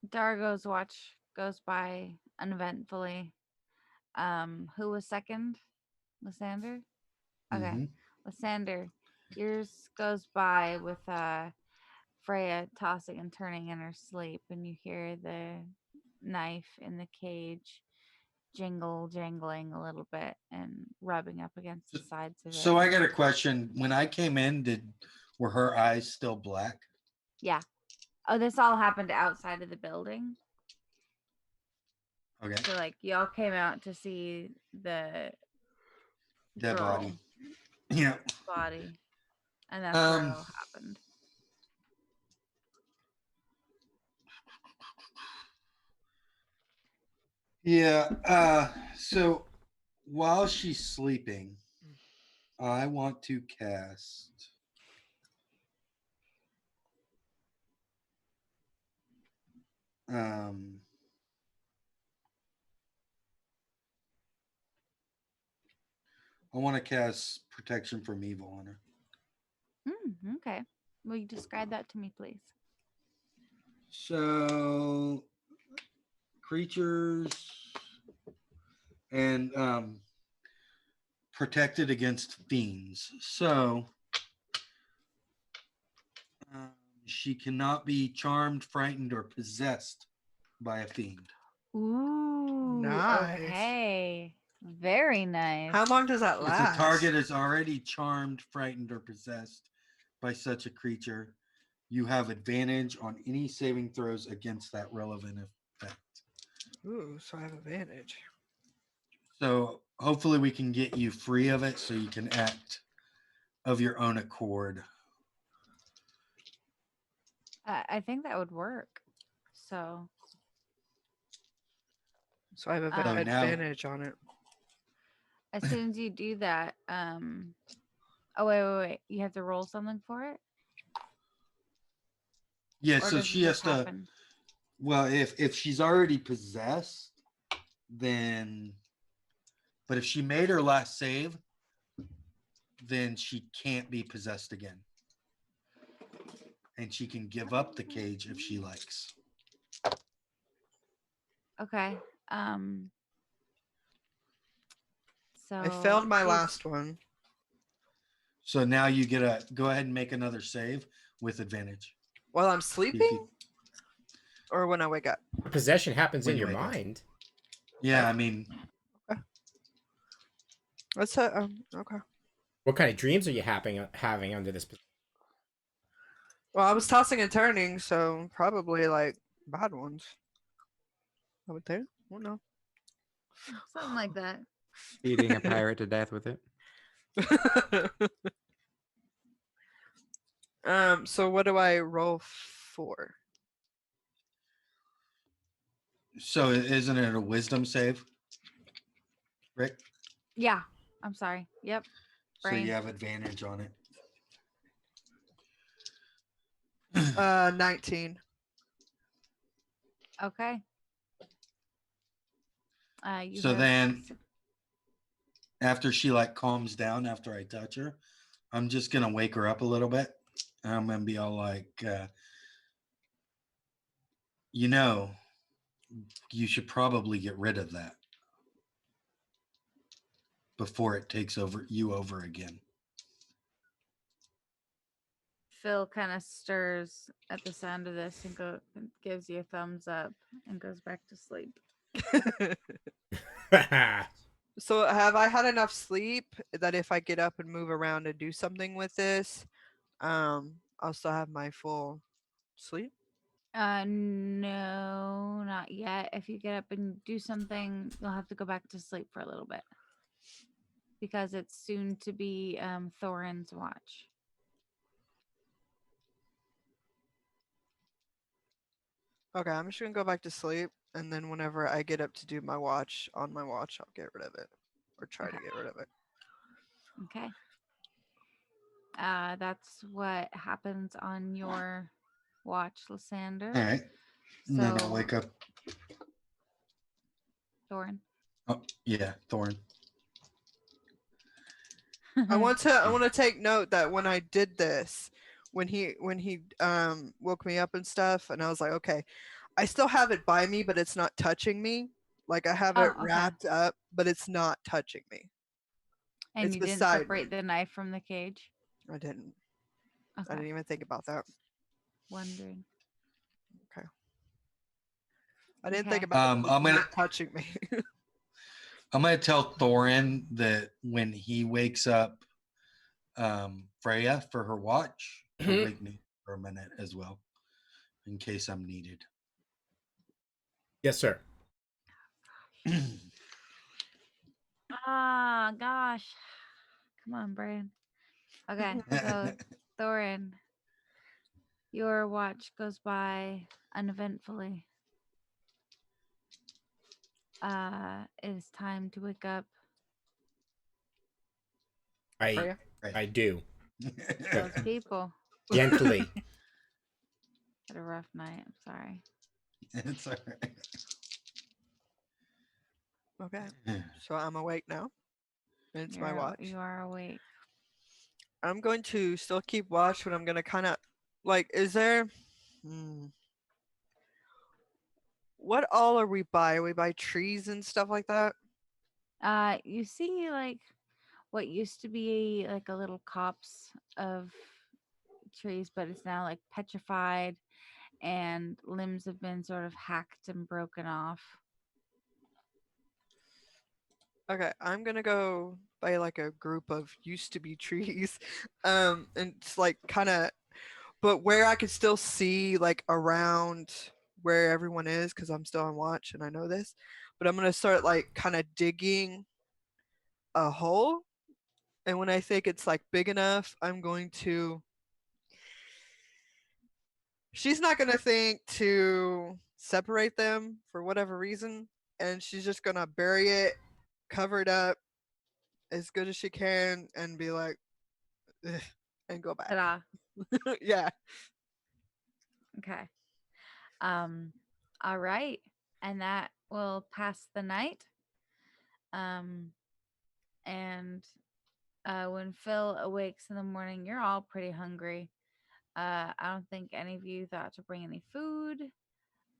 Dargo's watch goes by uneventfully. Who was second? Lysander? Okay. Mhm. Lysander, yours goes by with Freya tossing and turning in her sleep, and you hear the knife in the cage jangling a little bit and rubbing up against the sides of it. So I got a question. When I came in, were her eyes still black? Yeah. Oh, this all happened outside of the building. Okay. So like y'all came out to see the Dead girl body. Yeah. body, and that's where it all happened. Yeah. So while she's sleeping, I want to cast. I want to cast protection from evil on her. Okay. Will you describe that to me, please? So creatures and protected against fiends. So she cannot be charmed, frightened, or possessed by a fiend. Ooh. Nice. Okay. Very nice. How long does that If last? the target is already charmed, frightened, or possessed by such a creature, you have advantage on any saving throws against that relevant effect. Ooh, so I have advantage. So hopefully we can get you free of it so you can act of your own accord. I think that would work. So So I have now- advantage on it. as soon as you do that, oh wait. You have to roll something for it? Yeah, Or so does it she has just to. happen? Well, if she's already possessed, then. But if she made her last save, then she can't be possessed again. And she can give up the cage if she likes. Okay. So I failed my she's- last one. So now you get a go ahead and make another save with advantage. While I'm If sleeping? you- Or when I wake up? Possession happens When in you your wake up. mind. Yeah, I mean, Let's okay. What kind of dreams are you having under this? Well, I was tossing and turning, so probably like bad ones. I would think. I don't know. something like that. Eating a pirate to death with it. So what do I roll for? so isn't it a wisdom save, Rick? Yeah. I'm sorry. Yep. So Brain. you have advantage on it. 19. Okay. So have then, after she like calms down after I touch her, I'm just gonna wake her up a little bit. And I'm gonna be all like, you should probably get rid of that before it takes over again. Phil kind of stirs at the sound of this and gives you a thumbs up and goes back to sleep. So have I had enough sleep that if I get up and move around and do something with this, I'll still have my full sleep? No, not yet. If you get up and do something, you'll have to go back to sleep for a little bit because it's soon to be Thorin's watch. Okay, I'm just gonna go back to sleep, and then whenever I get up to do my watch on my watch, I'll get rid of it or try to Okay. get rid of it. Okay. That's what happens on your watch, Lysander. All right. And then I'll So, wake up. Thorin. Oh, yeah, Thorn. I want to take note that when I did this, when he woke me up and stuff, and I was like, okay, I still have it by me, but it's not touching me. Like I have Oh, it okay. wrapped up, but it's not touching me. And It's you didn't beside separate me. the knife from the cage? I didn't. I Okay. didn't even think about that. Wondering. I didn't Okay. think about it I'm gonna not touching me. tell Thorin that when he wakes up Freya for her watch, to wake me for a minute as well, in case I'm needed. Yes, sir. Ah, gosh. Come on, Brian. Okay, so Thorin, your watch goes by uneventfully. It is time to wake up. Freya? I do. Those people Gently. had a rough night. I'm sorry. It's all right. Okay. So I'm awake now. And it's my You're- watch. You are awake. I'm going to still keep watch, but I'm going to kind of like, is there. What all are we by? Are we by trees and stuff like that? You see like what used to be like a little copse of trees, but it's now like petrified and limbs have been sort of hacked and broken off. Okay, I'm gonna go by like a group of used to be trees, and it's like kind of, but where I could still see like around where everyone is because I'm still on watch and I know this, but I'm gonna start like kind of digging a hole, and when I think it's like big enough, I'm going to. She's not gonna think to separate them for whatever reason, and she's just gonna bury it, cover it up as good as she can, and be like, "Ugh," and go back. Ta-da. Yeah. Okay. All right. And that will pass the night. And when Phil awakes in the morning, you're all pretty hungry. I don't think any of you thought to bring any food.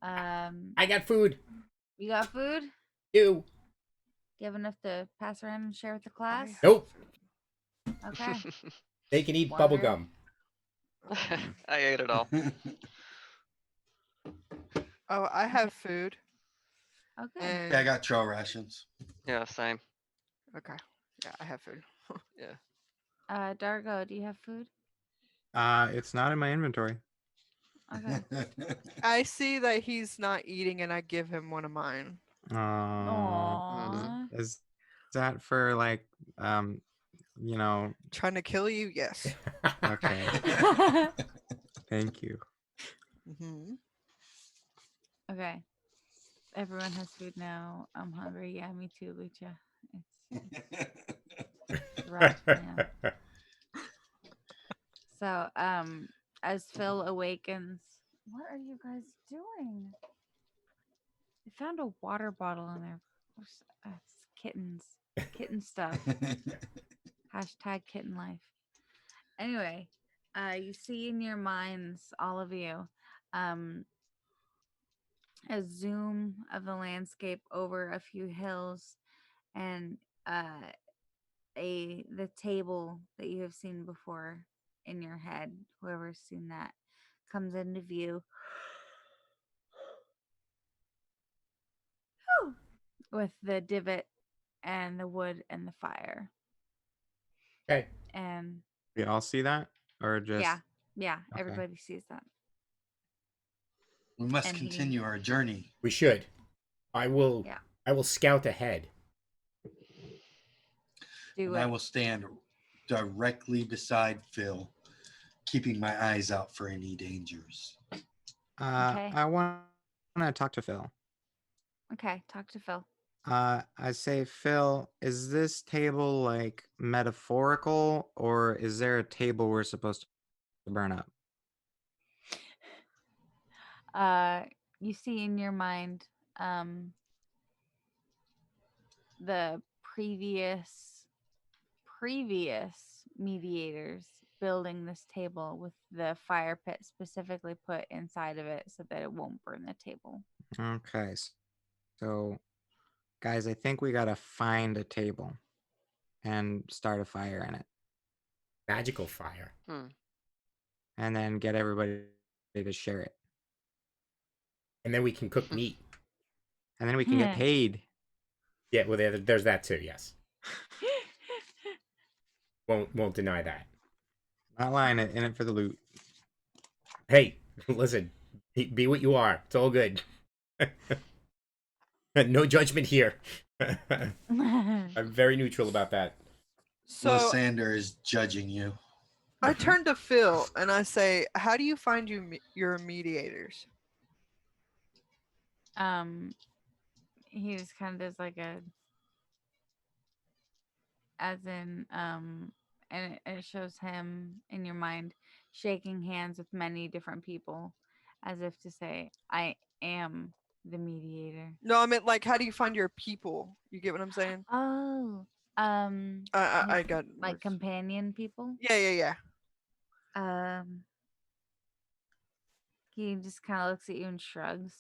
I got food. You got food? You. Do you have enough to pass around and share with the class? Nope. Okay. They can eat Wonder. bubblegum. I ate it all. Oh, I have food. Okay. And Yeah, I got trail rations. Yeah, same. okay. Yeah, I have food. Yeah. Dargo, do you have food? It's not in my inventory. Okay. I see that he's not eating, and I give him one of mine. Aww. Is that for like you know, Trying to kill you? Yes. okay. Thank you. Hmm. Okay. Everyone has food now. I'm hungry. Yeah, me too, Lucha. It's rough, man. So, as Phil awakens, what are you guys doing? I found a water bottle in there. It's kittens. Kitten stuff. Hashtag kitten life. Anyway, you see in your minds, all of you, a zoom of the landscape over a few hills and the table that you have seen before in your head. Whoever's seen that comes into view. with the divot and the wood and the fire. Okay. And We all see that, or just yeah, okay. everybody sees that. We must And he- continue our journey. We should. I will. Yeah. I will scout ahead. Do And it. I will stand directly beside Phil, keeping my eyes out for any dangers. Okay. I want to talk to Phil. Okay, talk to Phil. I say, Phil, is this table like metaphorical, or is there a table we're supposed to burn up? You see in your mind the previous mediators building this table with the fire pit specifically put inside of it so that it won't burn the table. Okay, so guys, I think we gotta find a table and start a fire in it, Magical fire. and then get everybody to share it, And then we can cook meat. and then we can get paid. Yeah, well, there's that too. Yes. Won't deny that. Not lying, in it for the loot. Hey, listen. Be what you are. It's all good. No judgment here. I'm very neutral about that. So Lysander is judging you. I turn to Phil and I say, "How do you find your mediators?" He just kind of does like and it shows him in your mind shaking hands with many different people as if to say, I am the mediator. No, I meant like, how do you find your people? You get what I'm saying? Oh, I his, got like words. companion people. Yeah. He just kind of looks at you and shrugs.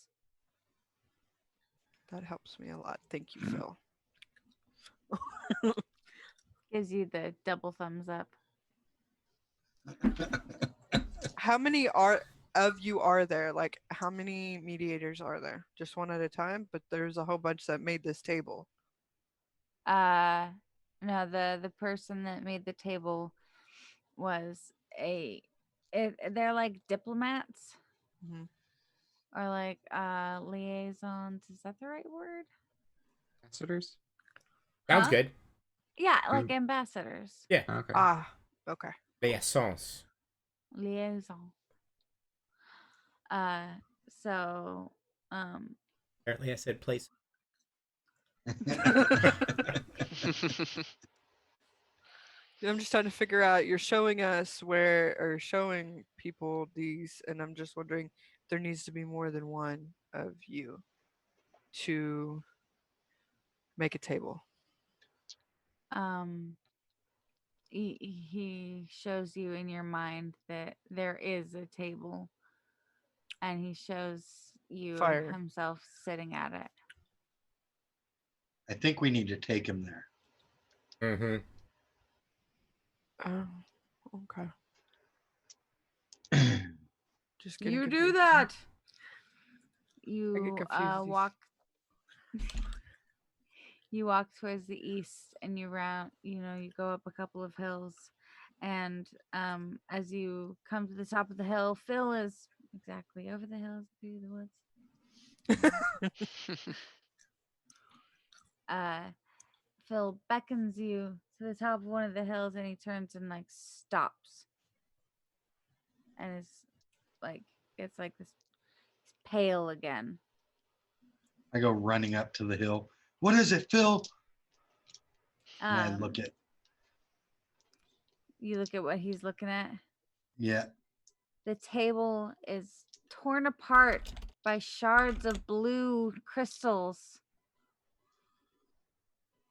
That helps me a lot. Thank you, Phil. Gives you the double thumbs up. How many of you are there? Like, how many mediators are there? Just one at a time? But there's a whole bunch that made this table. No, the person that made the table was they're like diplomats. Mhm. Or like liaisons. Is that the right word? Ambassadors? Sounds Huh? good. Yeah, like ambassadors. Yeah. Okay. Okay. Liaisons. Liaison. So Apparently, I said place. I'm just trying to figure out, you're showing showing people these, and I'm just wondering if there needs to be more than one of you to make a table. he shows you in your mind that there is a table, and he shows you Fire. himself sitting at it. I think we need to take him there. Mm-hmm. Oh, okay. Just getting You do confused. that. I get You confused. walk. You walk towards the east, and you go up a couple of hills, and as you come to the top of the hill, Phil is exactly over the hills through the woods. Phil beckons you to the top of one of the hills, and he turns and like stops, and it's like this. He's pale again. I go running up to the hill. What is it, Phil? And I look at. You look at what he's looking at. Yeah. The table is torn apart by shards of blue crystals.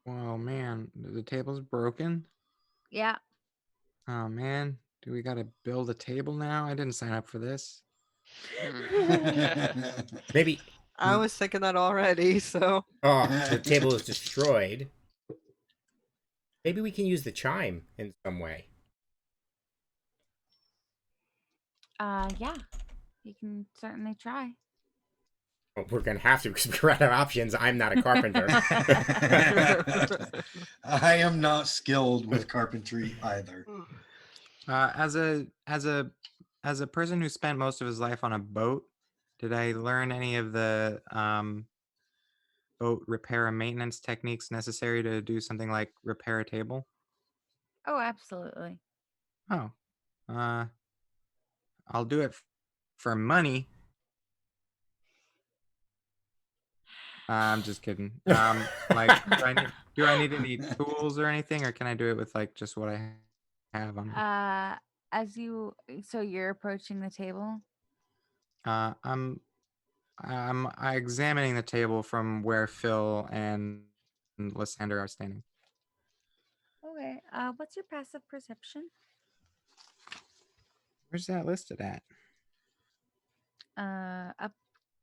Oh man, the table's broken. Yeah. Oh man, do we gotta build a table now? I didn't sign up for this. Maybe. I was thinking that already, so. Oh, the table is destroyed. Maybe we can use the chime in some way. Yeah. You can certainly try. Well, we're gonna have to because we're out of options. I'm not a carpenter. I am not skilled with carpentry either. As a person who spent most of his life on a boat, did I learn any of the boat repair and maintenance techniques necessary to do something like repair a table? Oh, absolutely. Oh, I'll do it for money. I'm just kidding. Like, do I need any tools or anything, or can I do it with like just what I have on me? So you're approaching the table. I'm examining the table from where Phil and Lysander are standing. Okay. What's your passive perception? Where's that listed at? Up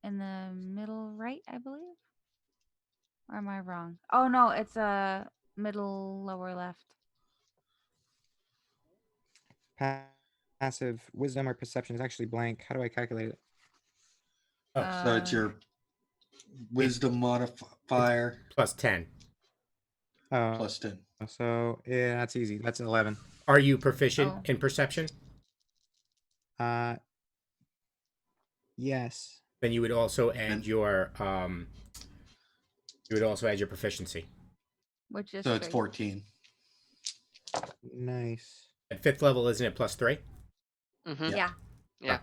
in the middle right, I believe. Or am I wrong? Oh no, it's middle lower left. Passive wisdom or perception is actually blank. How do I calculate it? So it's your wisdom modifier Plus 10. plus 10. So yeah, that's easy. That's 11. Are you proficient Oh. in perception? Yes. Then you would also add your proficiency. Which is So it's 3. 14. Nice. At 5th level, isn't it plus 3? Mm-hmm. Yeah. Yeah.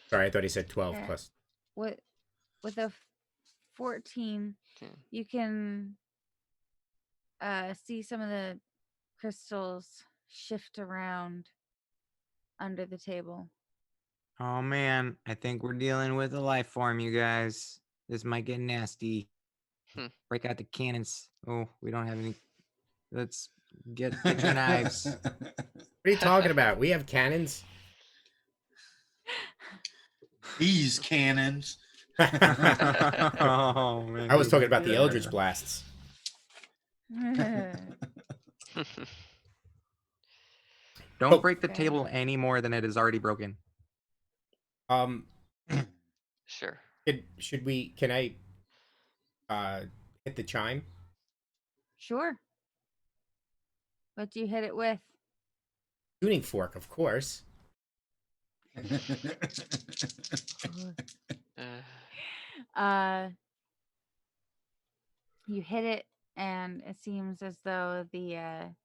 Sorry, I thought he said 12 Yeah. plus. With a 14, Okay. you can see some of the crystals shift around under the table. Oh man, I think we're dealing with a life form, you guys. This might get nasty. Break out the cannons. Oh, we don't have any. Let's get your knives. What are you talking about? We have cannons. These cannons. Oh man. I was talking about the Yeah. Eldritch Blasts. Don't Oh. break the Okay. table any more than it is already broken. Sure. Can I hit the chime? Sure. What do you hit it with? Tuning fork, of course. You hit it, and it seems as though the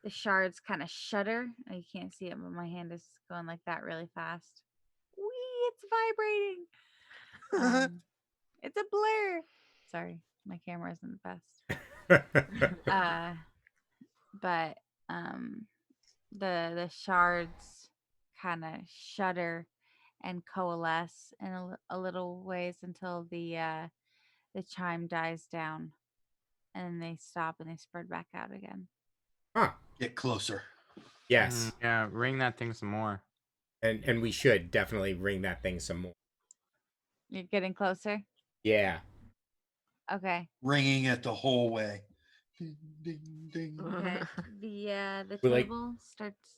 shards kind of shudder. You can't see it, but my hand is going like that really fast. Wee! It's vibrating. It's a blur. Sorry, my camera isn't the best. But the shards kind of shudder and coalesce in a little ways until the chime dies down, and then they stop and they spread back out again. Huh. Get closer. Yes. Yeah, ring that thing some more. And we should definitely ring that thing some more. You're getting closer. Yeah. Okay. Ringing it the whole way. Ding, ding, ding. Okay. The We like- table starts.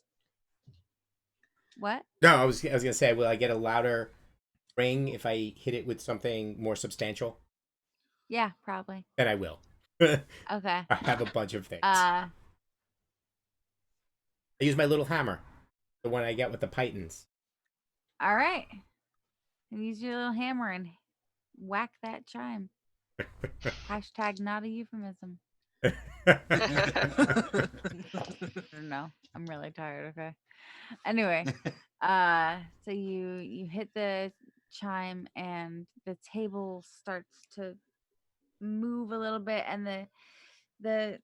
What? No, I was gonna say, will I get a louder ring if I hit it with something more substantial? Yeah, probably. Then I will. I Okay. have a bunch of things. I use my little hammer, the one I get with the pythons. All right. Use your little hammer and whack that chime. Hashtag not a euphemism. No, I'm really tired. Okay. Anyway, so you hit the chime and the table starts to move a little bit, and the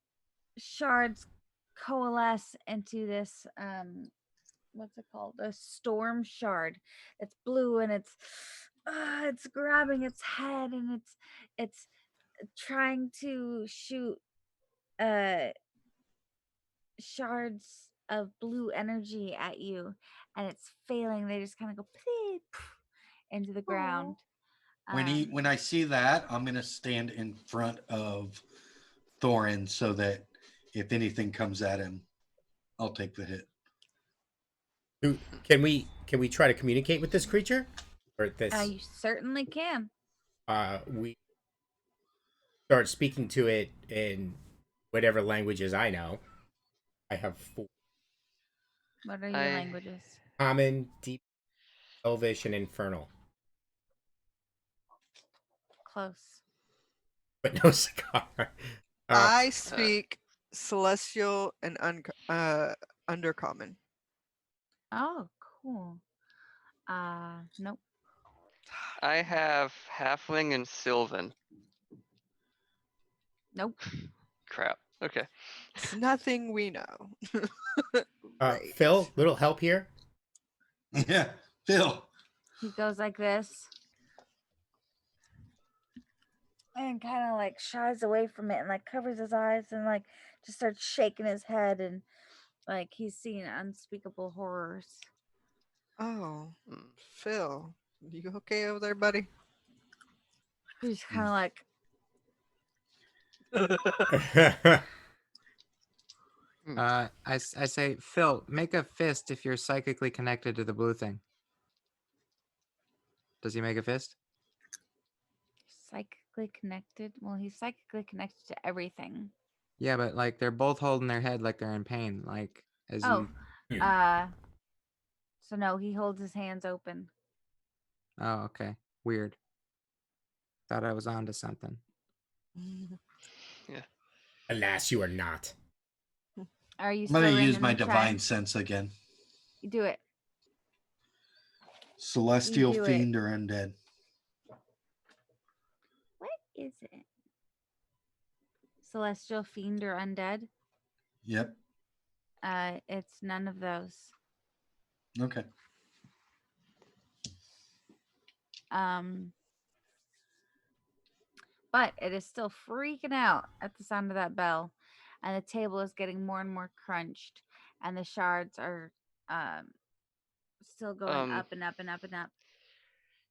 shards coalesce into this what's it called? A storm shard. It's blue, and it's grabbing its head, and it's trying to shoot shards of blue energy at you, and it's failing. They just kind of go into the ground. When I see that, I'm gonna stand in front of Thorin so that if anything comes at him, I'll take the hit. Can we try to communicate with this creature, for this. You certainly can. We start speaking to it in whatever languages I know. I have 4: What are your I languages? Common, Deep, Elvish, and Infernal. Close. But no cigar. I speak celestial and undercommon. Oh, cool. Nope. I have halfling and sylvan. Nope. Crap. Okay. It's nothing we know. Right. Phil, little help here. Yeah, Phil. He goes like this. And kind of like shies away from it and like covers his eyes and like just starts shaking his head and like he's seeing unspeakable horrors. Oh, Mm. Phil, you okay over there, buddy? He's kind of like, Hmm. I say, Phil, make a fist if you're psychically connected to the blue thing. Does he make a fist? psychically connected. Well, he's psychically connected to everything. Yeah, but like they're both holding their head like they're in pain. Like as Oh, you. so no, he holds his hands open. Oh, okay. Weird. Thought I was onto something. Alas, you are not. Are you I'm still gonna ringing use my the chime? divine sense again. You do it. Celestial do it. fiend or undead. What is it? Celestial fiend or undead? Yep. It's none of those. Okay. But it is still freaking out at the sound of that bell, and the table is getting more and more crunched, and the shards are still going up and up and up and up.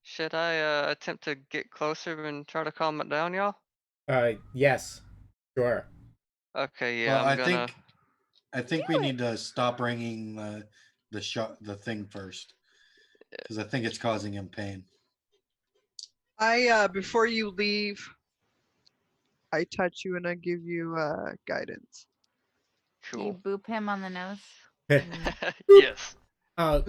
Should I attempt to get closer and try to calm it down, y'all? Yes, sure. Okay, yeah, Well, I'm gonna. I think Do we it. need to stop ringing the thing first, because I think it's causing him pain. I before you leave, I touch you and I give you guidance. You Cool. boop him on the nose. Yes.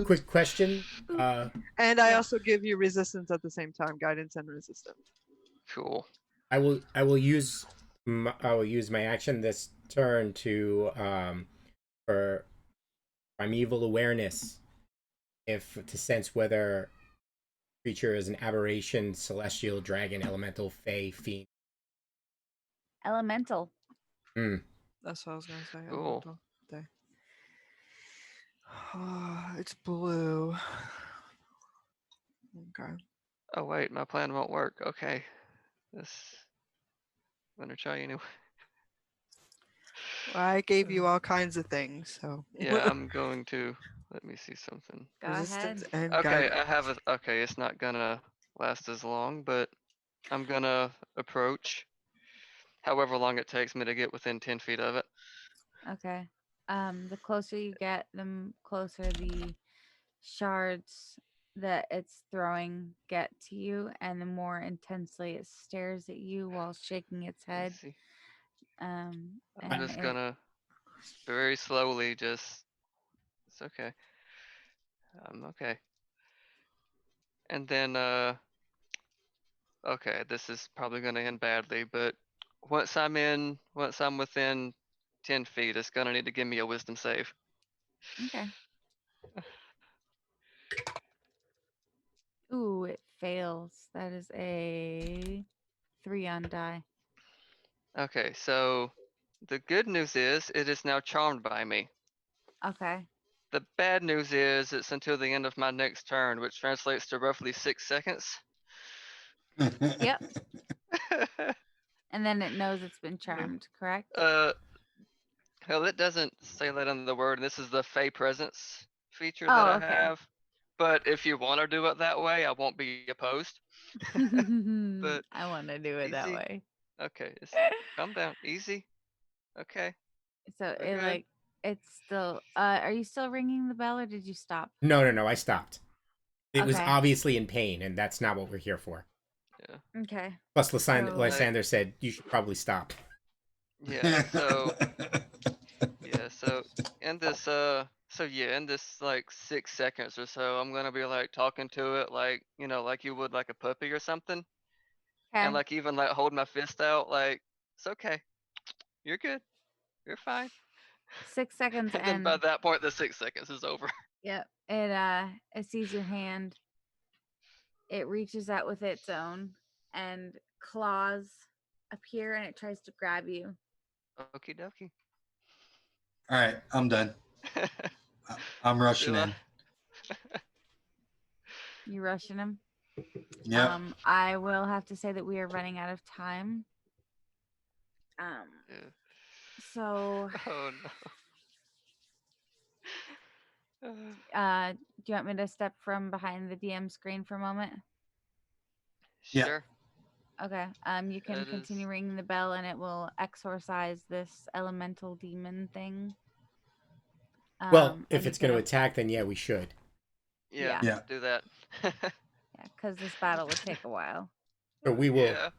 Quick question. And I Yeah. also give you resistance at the same time, guidance and resistance. Cool. I will use my action this turn to for primeval awareness, if to sense whether creature is an aberration, celestial, dragon, elemental, fey, fiend. Elemental. That's what I was gonna say. Cool. Elemental. There. It's blue. Okay. Oh wait, my plan won't work. Okay. I'm gonna try anyway. Well, I gave you all kinds of things, so Yeah, I'm going to. Let me see something. Go resistance ahead. and Okay, guidance. I have a. Okay, it's not gonna last as long, but I'm gonna approach. However long it takes me to get within 10 feet of it. Okay. The closer you get, closer the shards that it's throwing get to you, and the more intensely it stares at you while shaking its Let's head. see. And I'm just gonna very slowly just. It's okay. Okay. And then okay, this is probably gonna end badly, but once I'm within 10 feet, it's gonna need to give me a wisdom save. okay. Ooh, it fails. That is a 3 on die. Okay, so the good news is it is now charmed by me. Okay. The bad news is it's until the end of my next turn, which translates to roughly 6 seconds. Yep. And then it knows it's been charmed, correct? Well, it doesn't say that in the word. This is the Fey Presence feature Oh, that I okay. have. But if you want to do it that way, I won't be opposed. But I want to do it that easy. way. Okay, calm down. Easy. Okay. So We're it good. like it's still. Are you still ringing the bell or did you stop? No, I stopped. It was Okay. obviously in pain, and that's not what we're here for. Okay. Plus, So- Lysander said you should probably stop. Yeah. So yeah. So in this in this like 6 seconds or so, I'm gonna be like talking to it like like you would like a puppy or something, and Okay. like even like hold my fist out like it's okay, you're good, you're fine. 6 seconds And then by and that point, the 6 seconds is over. yep, it sees your hand. It reaches out with its own, and claws appear, and it tries to grab you. Okie dokie. All right, I'm done. I'm rushing Do I- in. You rushing him. Yep. I will have to say that we are running out of time. Yeah. So Oh no. do you want me to step from behind the DM screen for a moment? Yeah. Sure. Okay. You can That continue is- ringing the bell, and it will exorcise this elemental demon thing. Well, if and it's you going to can- attack, then yeah, we should. Yeah. Yeah. Do that. yeah, because this battle would take a while. But we will. Yeah.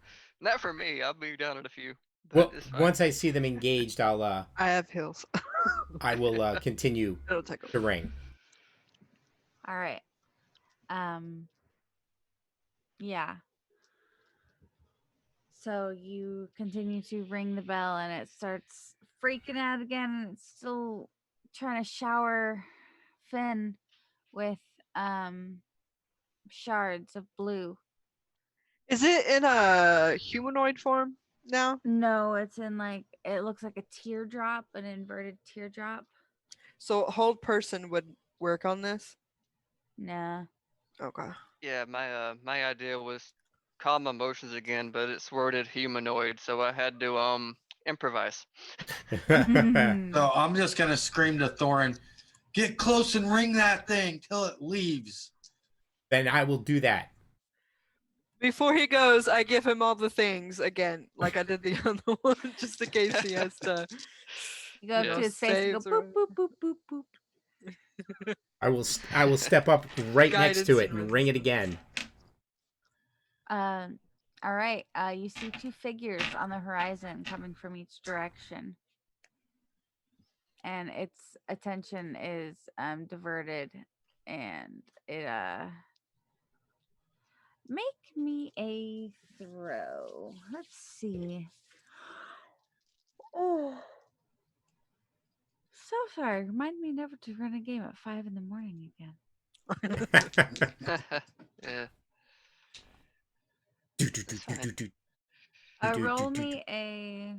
Not for me. I'll be down at a few. But Well, it's fine. once I see them engaged, I have heals. I will continue It'll take to ring. All right. Yeah. So you continue to ring the bell, and it starts freaking out again, and it's still trying to shower Finn with shards of blue. Is it in a humanoid form now? No, it's in like, it looks like a teardrop, an inverted teardrop. So hold person would work on this? Nah. Okay. Yeah, my idea was calm emotions again, but it's worded humanoid, so I had to improvise. So I'm just gonna scream to Thorin, "Get close and ring that thing till it leaves." Then I will do that. Before he goes, I give him all the things again, like I did the other one, just in case he has to. You go up Yeah. to his face and go Saves or boop, boop, boop, boop, boop. I will step up right next to Guidance it and ring it again. All right. You see two figures on the horizon coming from each direction, and its attention is diverted, and it make me a throw. Let's see. Oh, so sorry. Remind me never to run a game at 5 in the morning again. Yeah. Roll me a.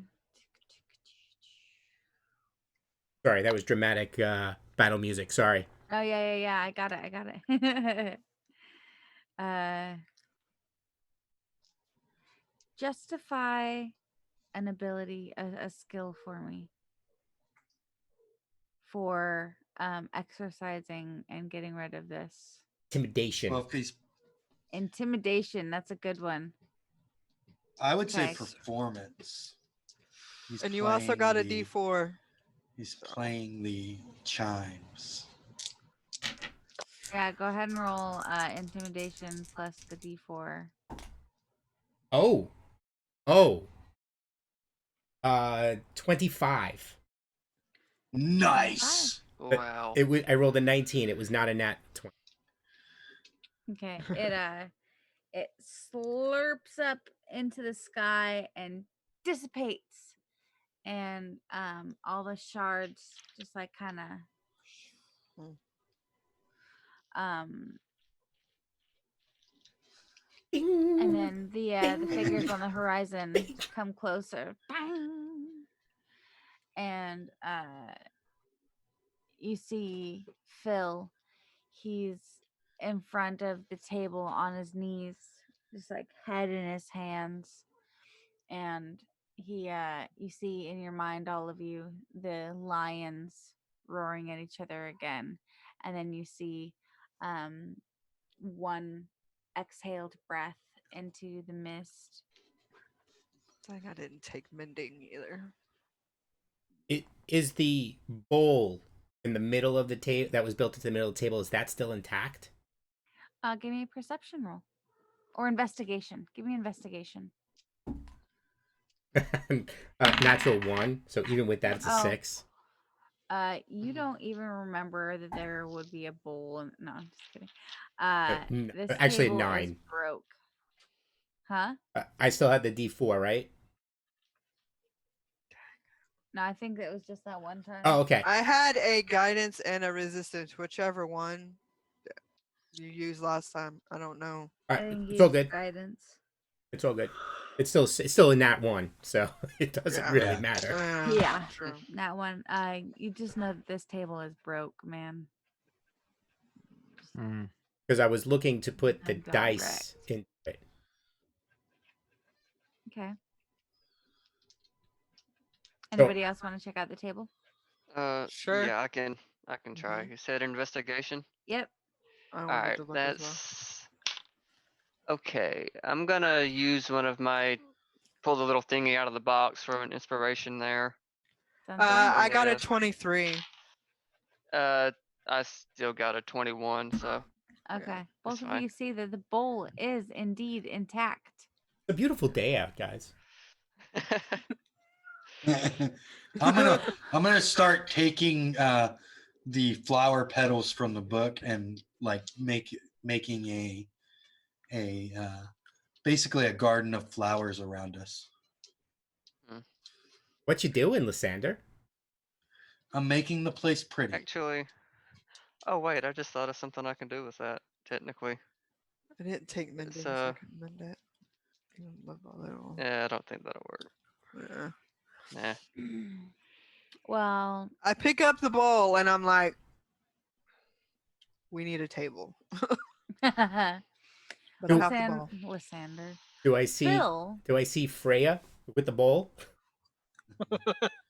Sorry, that was dramatic battle music. Sorry. Oh yeah. I got it. Justify an ability, a skill for me for exercising and getting rid of this Intimidation. Well, if he's, intimidation. That's a good one. I would say Okay. performance. He's And you also got a playing D4. He's playing the chimes. Yeah, go ahead and roll intimidation plus the d4. Oh. 25. Nice. But Wow. I rolled a 19. It was not a nat 20. Okay. It slurps up into the sky and dissipates, and all the shards just like kind of and then the figures on the horizon come closer. Bang! And you see Phil. He's in front of the table on his knees, just like head in his hands. And he you see in your mind, all of you, the lions roaring at each other again. And then you see one exhaled breath into the mist. Dang, I didn't take mending either. It is the bowl in the middle of the table that was built into the middle of the table. Is that still intact? Give me a perception roll or investigation. Give me investigation. Natural 1. So even with that, it's a Oh. 6. You don't even remember that there would be a bowl. No, I'm just kidding. This Actually, a table is 9. broke. Huh? I still had the D4, right? No, I think it was just that one time. Oh, okay. I had a guidance and a resistance, whichever one you used last time. I don't know. I think It's all you good. guidance. It's all good. It's still in that one, so it doesn't Yeah. really Yeah. matter. Yeah, True. that one. You just know that this table is broke, man. Mm. Because I was looking to put the I'm dice into it. Okay. Anybody else want to check out the table? Sure. Yeah, I can try. Mhm. You said investigation. Yep. I All wanted right, to look as well. that's okay. I'm gonna use one of my pull the little thingy out of the box for an inspiration there. Sounds good. I got a Yeah. 23. I still got a 21, so Okay. Both of fine. you see that the bowl is indeed intact. It's a beautiful day out, guys. I'm gonna start taking the flower petals from the book and like making a basically a garden of flowers around us. What you doing, Lysander? I'm making the place pretty. Actually, oh wait, I just thought of something I can do with that. Technically, I didn't take mending, so I couldn't mend it. Even love all that all. yeah, I don't think that'll work. Yeah. Nah. Well, I pick up the bowl and I'm like, we need a table. But I have the ball. Lysander. Do I see Phil, Freya with the bowl?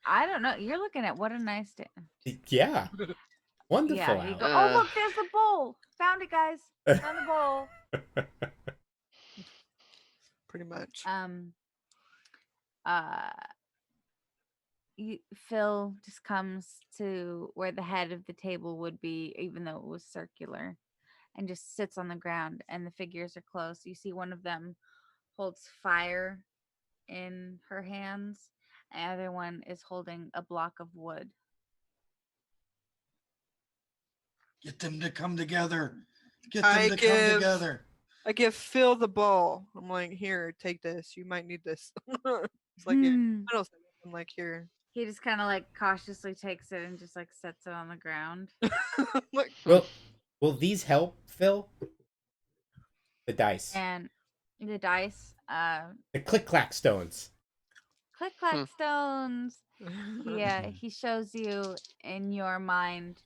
I don't know. You're looking at what a nice day. Yeah. Wonderful Yeah, you out. go. Oh, look, there's the bowl. Found it, guys. Found the bowl. Pretty much. Phil just comes to where the head of the table would be, even though it was circular, and just sits on the ground, and the figures are close. You see one of them holds fire in her hands, and the other one is holding a block of wood. Get them to come together. Get them to come together. I give Phil the ball. I'm like, here, take this. You might need this. It's like, yeah. I don't say I'm like, here. He just kind of like cautiously takes it and just like sets it on the ground. Like, Will these help, Phil? The dice. And the dice, The click-clack stones. click clack stones. Yeah, he shows you in your mind.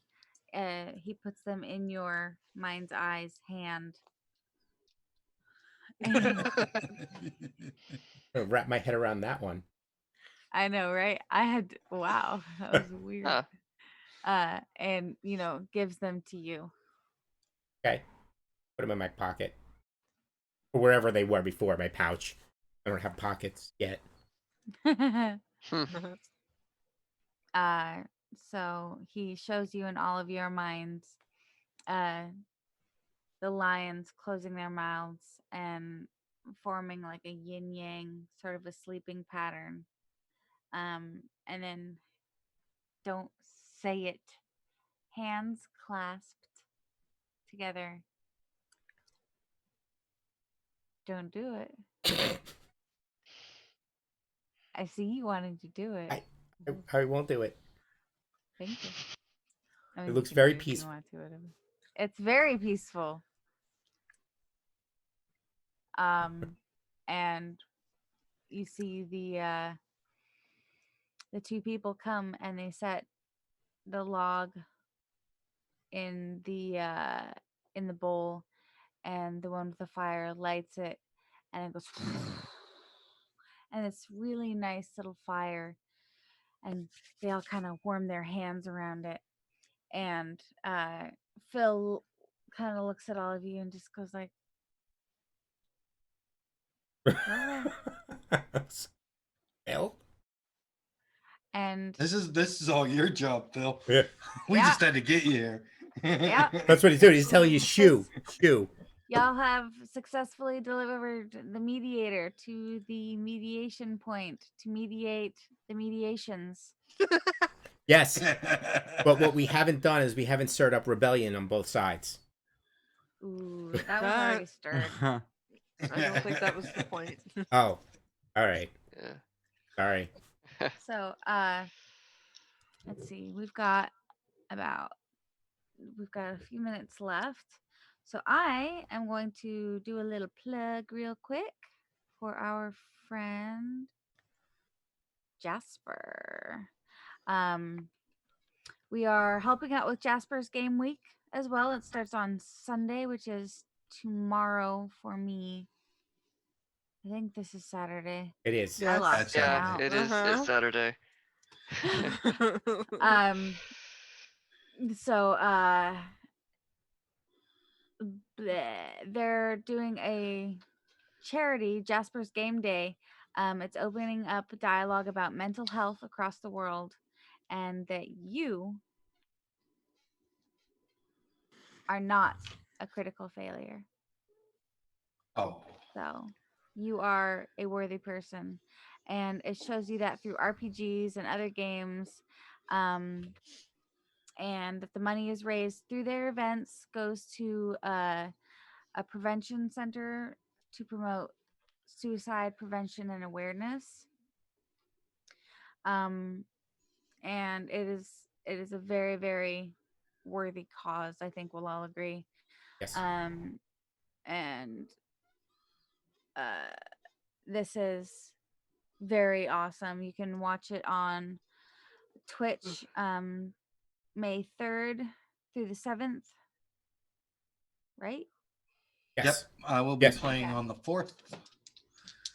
He puts them in your mind's eyes hand. I'll wrap my head around that one. I know, right? Wow, that was weird. And gives them to you. Okay. Put them in my pocket. Or wherever they were before, my pouch. I don't have pockets yet. So he shows you in all of your minds the lions closing their mouths and forming like a yin yang, sort of a sleeping pattern. And then don't say it. Hands clasped together. Don't do it. I see you wanting to do it. I won't do it. Thank you. I mean, It you looks can very do it if you peaceful. want to, whatever. It's very peaceful. And you see the two people come and they set the log in the bowl, and the one with the fire lights it, and it goes and it's really nice little fire, and they all kind of warm their hands around it, and Phil kind of looks at all of you and just goes like, Phil? and This is all your job, Phil. Yeah. We Yeah. just had to get you here. Yeah. That's what he's doing. He's telling you, shoo. Y'all have successfully delivered the mediator to the mediation point to mediate the mediations. Yes, but what we haven't done is we haven't stirred up rebellion on both sides. Ooh, that was already stirred. I don't think that was the point. Oh, all right. Yeah. Sorry. So, let's see. We've got a few minutes left. So I am going to do a little plug real quick for our friend Jasper. We are helping out with Jasper's Game Week as well. It starts on Sunday, which is tomorrow for me. I think this is Saturday. It is. I Yes. lost That's Yeah, count. it is. Uh-huh. It's Saturday. So they're doing a charity, Jasper's Game Day. It's opening up dialogue about mental health across the world, and that you are not a critical failure. Oh, So you are a worthy person. And it shows you that through RPGs and other games. And that the money is raised through their events goes to a prevention center to promote suicide prevention and awareness. And it is a very, very worthy cause. I think we'll all agree. Yes. And this is very awesome. You can watch it on Twitch May 3rd through the 7th, right? Yes. yep. I will be Yes. playing Okay. on the 4th.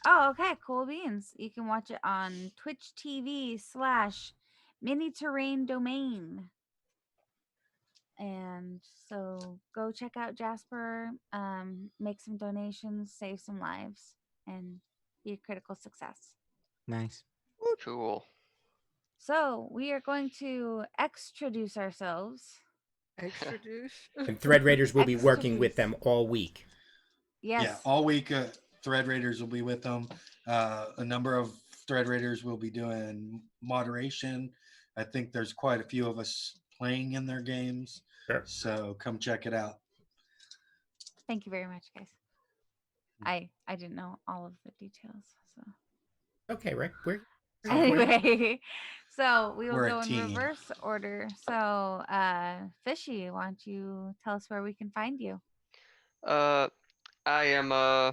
Oh, okay. Cool beans. You can watch it on Twitch TV/Mini Terrain Domain. And so go check out Jasper, make some donations, save some lives, and be a critical success. Nice. Cool. So we are going to extraduce ourselves. Extra juice. And Thread Raiders will be working with Extraduce. them all week. Yes. Yeah, all week Thread Raiders will be with them. A number of Thread Raiders will be doing moderation. I think there's quite a few of us playing in their games. Sure. So come check it out. Thank you very much, guys. I didn't know all of the details. So Okay, Rick. We're anyway, so we will We're a go in team. reverse order. So Fishy, why don't you tell us where we can find you? I am I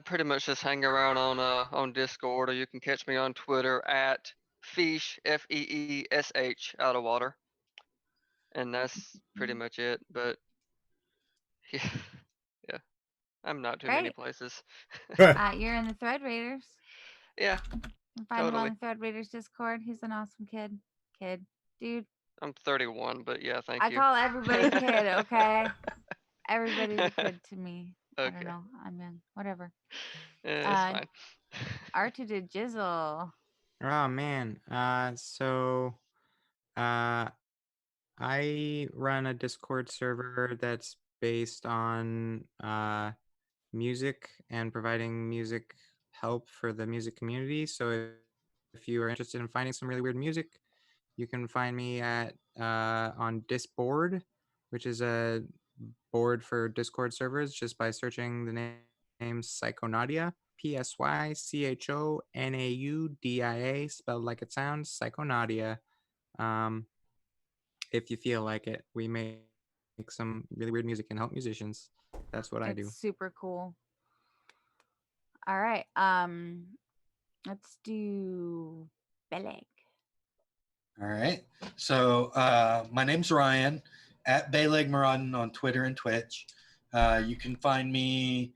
pretty much just hang around on Discord, or you can catch me on Twitter at Feesh, FEESH, out of water, and that's pretty much it. But yeah, yeah, I'm not too many Great. places. You're in the Thread Raiders. Yeah, You can find him totally. on the Thread Raiders Discord. He's an awesome dude. I'm 31, but yeah, thank I you. call everybody kid, okay? Everybody's a kid to me. I don't Okay. know. I'm in. Whatever. It's fine. R2 did Jizzle. Oh man. I run a Discord server that's based on music and providing music help for the music community. So if you are interested in finding some really weird music, you can find me at on Disboard, which is a board for Discord servers, just by searching the name Psychonaudia, Psychonaudia, spelled like it sounds, Psychonaudia. If you feel like it, we make some really weird music and help musicians. That's what I do. It's super cool. All right. Let's do Beleg. All right. So my name's Ryan at Belegmoradin on Twitter and Twitch. You can find me.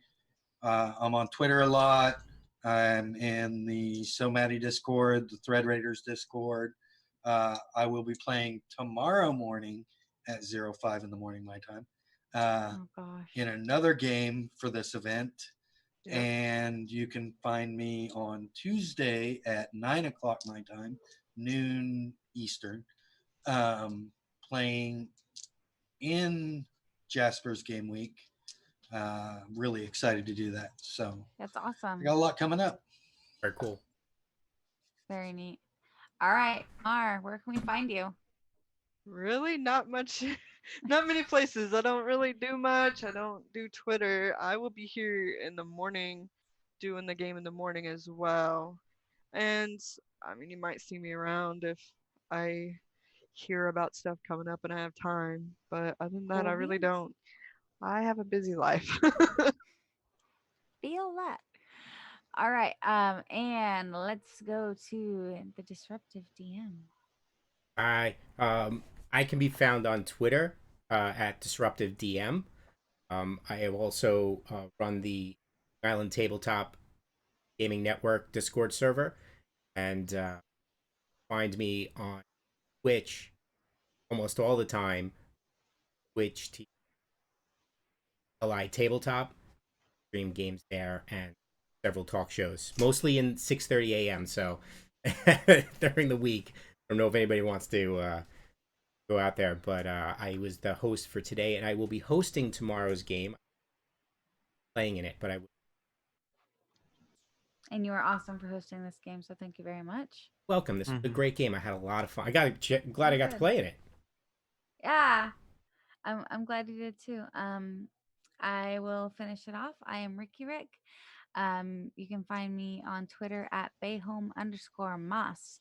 I'm on Twitter a lot. I'm in the So Maddie Discord, the Thread Raiders Discord. I will be playing tomorrow morning at 05 in the morning my time Oh gosh. in another game for this event. Yep. And you can find me on Tuesday at 9 o'clock my time, noon Eastern, playing in Jasper's game week. Really excited to do that. So That's I awesome. got a lot coming up. Very cool. Very neat. All right, Mar, where can we find you? Really, not much, not many places. I don't really do much. I don't do Twitter. I will be here in the morning, doing the game in the morning as well. And I mean, you might see me around if I hear about stuff coming up and I have time. But other than that, Cool I really beans. don't. I have a busy life. Feel that. All right, and let's go to the disruptive DM. I can be found on Twitter at DisruptiveDM. I have also run the Island Tabletop Gaming Network Discord server, and find me on Twitch almost all the time. Twitch TLI Tabletop, stream games there, and several talk shows, mostly in 6:30 a.m. So during the week, I don't know if anybody wants to go out there, but I was the host for today, and I will be hosting tomorrow's game, playing in it. But I And you are awesome for hosting this game, so thank you very much. welcome. This was a Mhm. great game. I had a lot of fun. Glad I got to Good. play in it. Yeah, I'm glad you did too. I will finish it off. I am Rikeerik. You can find me on Twitter at bayhome_moss.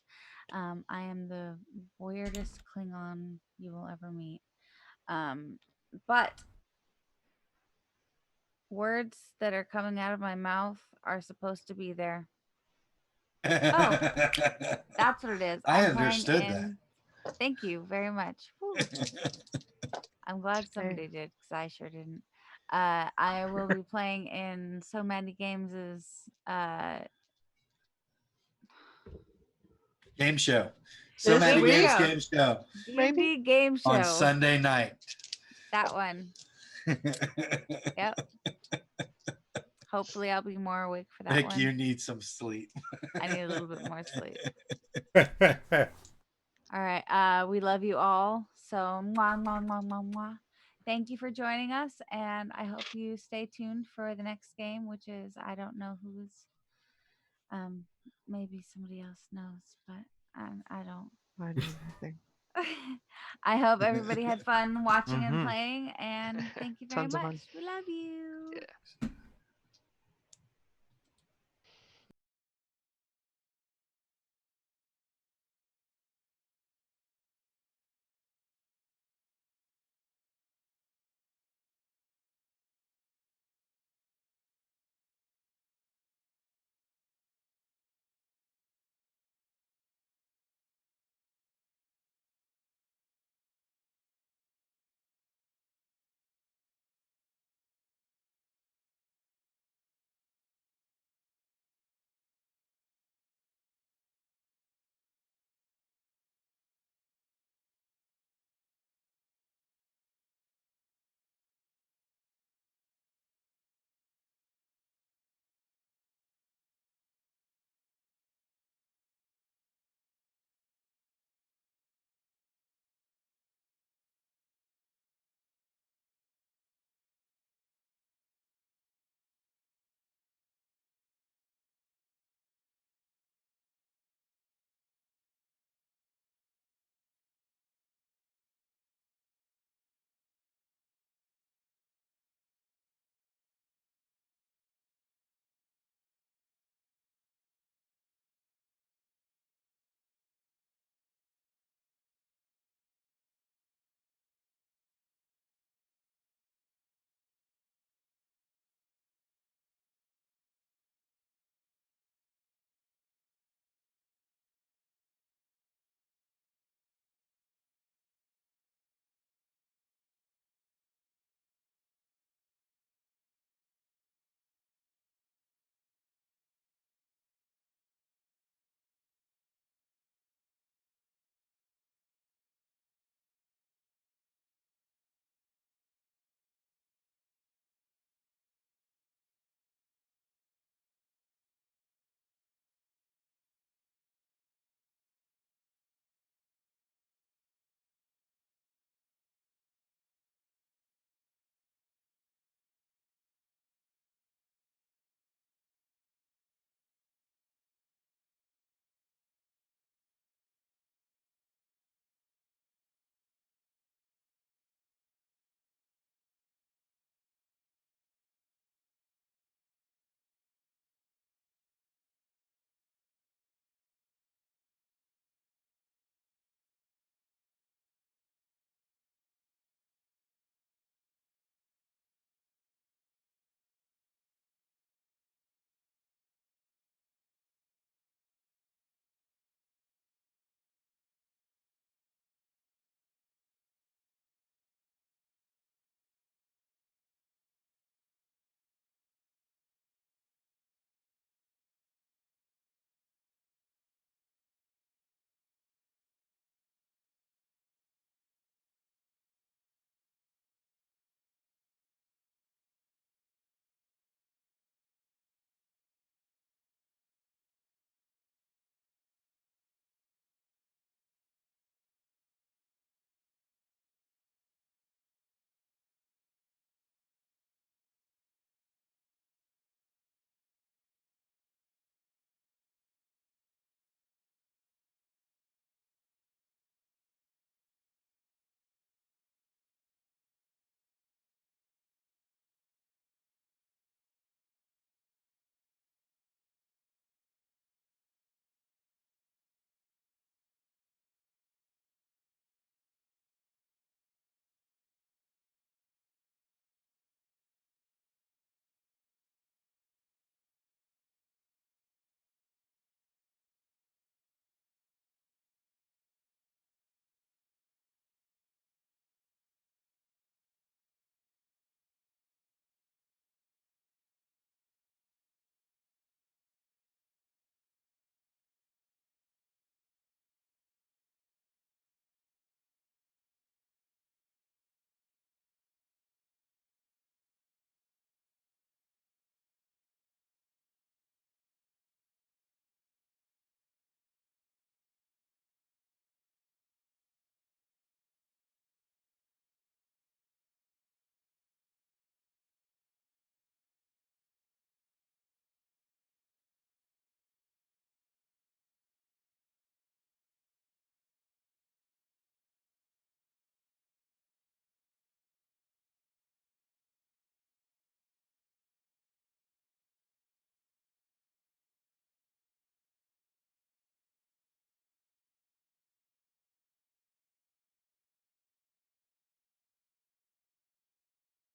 I am the weirdest Klingon you will ever meet. But words that are coming out of my mouth are supposed to be there. Oh, that's what it is. I I'm playing understood that. in. Thank you very much. Whew. I'm glad somebody did because I sure didn't. I will be playing in so many games as Game show. So This many week? games game show Maybe? D&D game show. on Sunday night. That one. Yep. Hopefully I'll be more awake for that Nick, one. you need some sleep. I need a little bit more sleep. All right. We love you all. So mwah, mwah, mwah, mwah, mwah. Thank you for joining us, and I hope you stay tuned for the next game, which is I don't know who's. Maybe somebody else knows, but I don't. I know nothing. I hope everybody had fun watching and Mhm. playing, and thank you very Tons of fun. much. We love you. Yeah.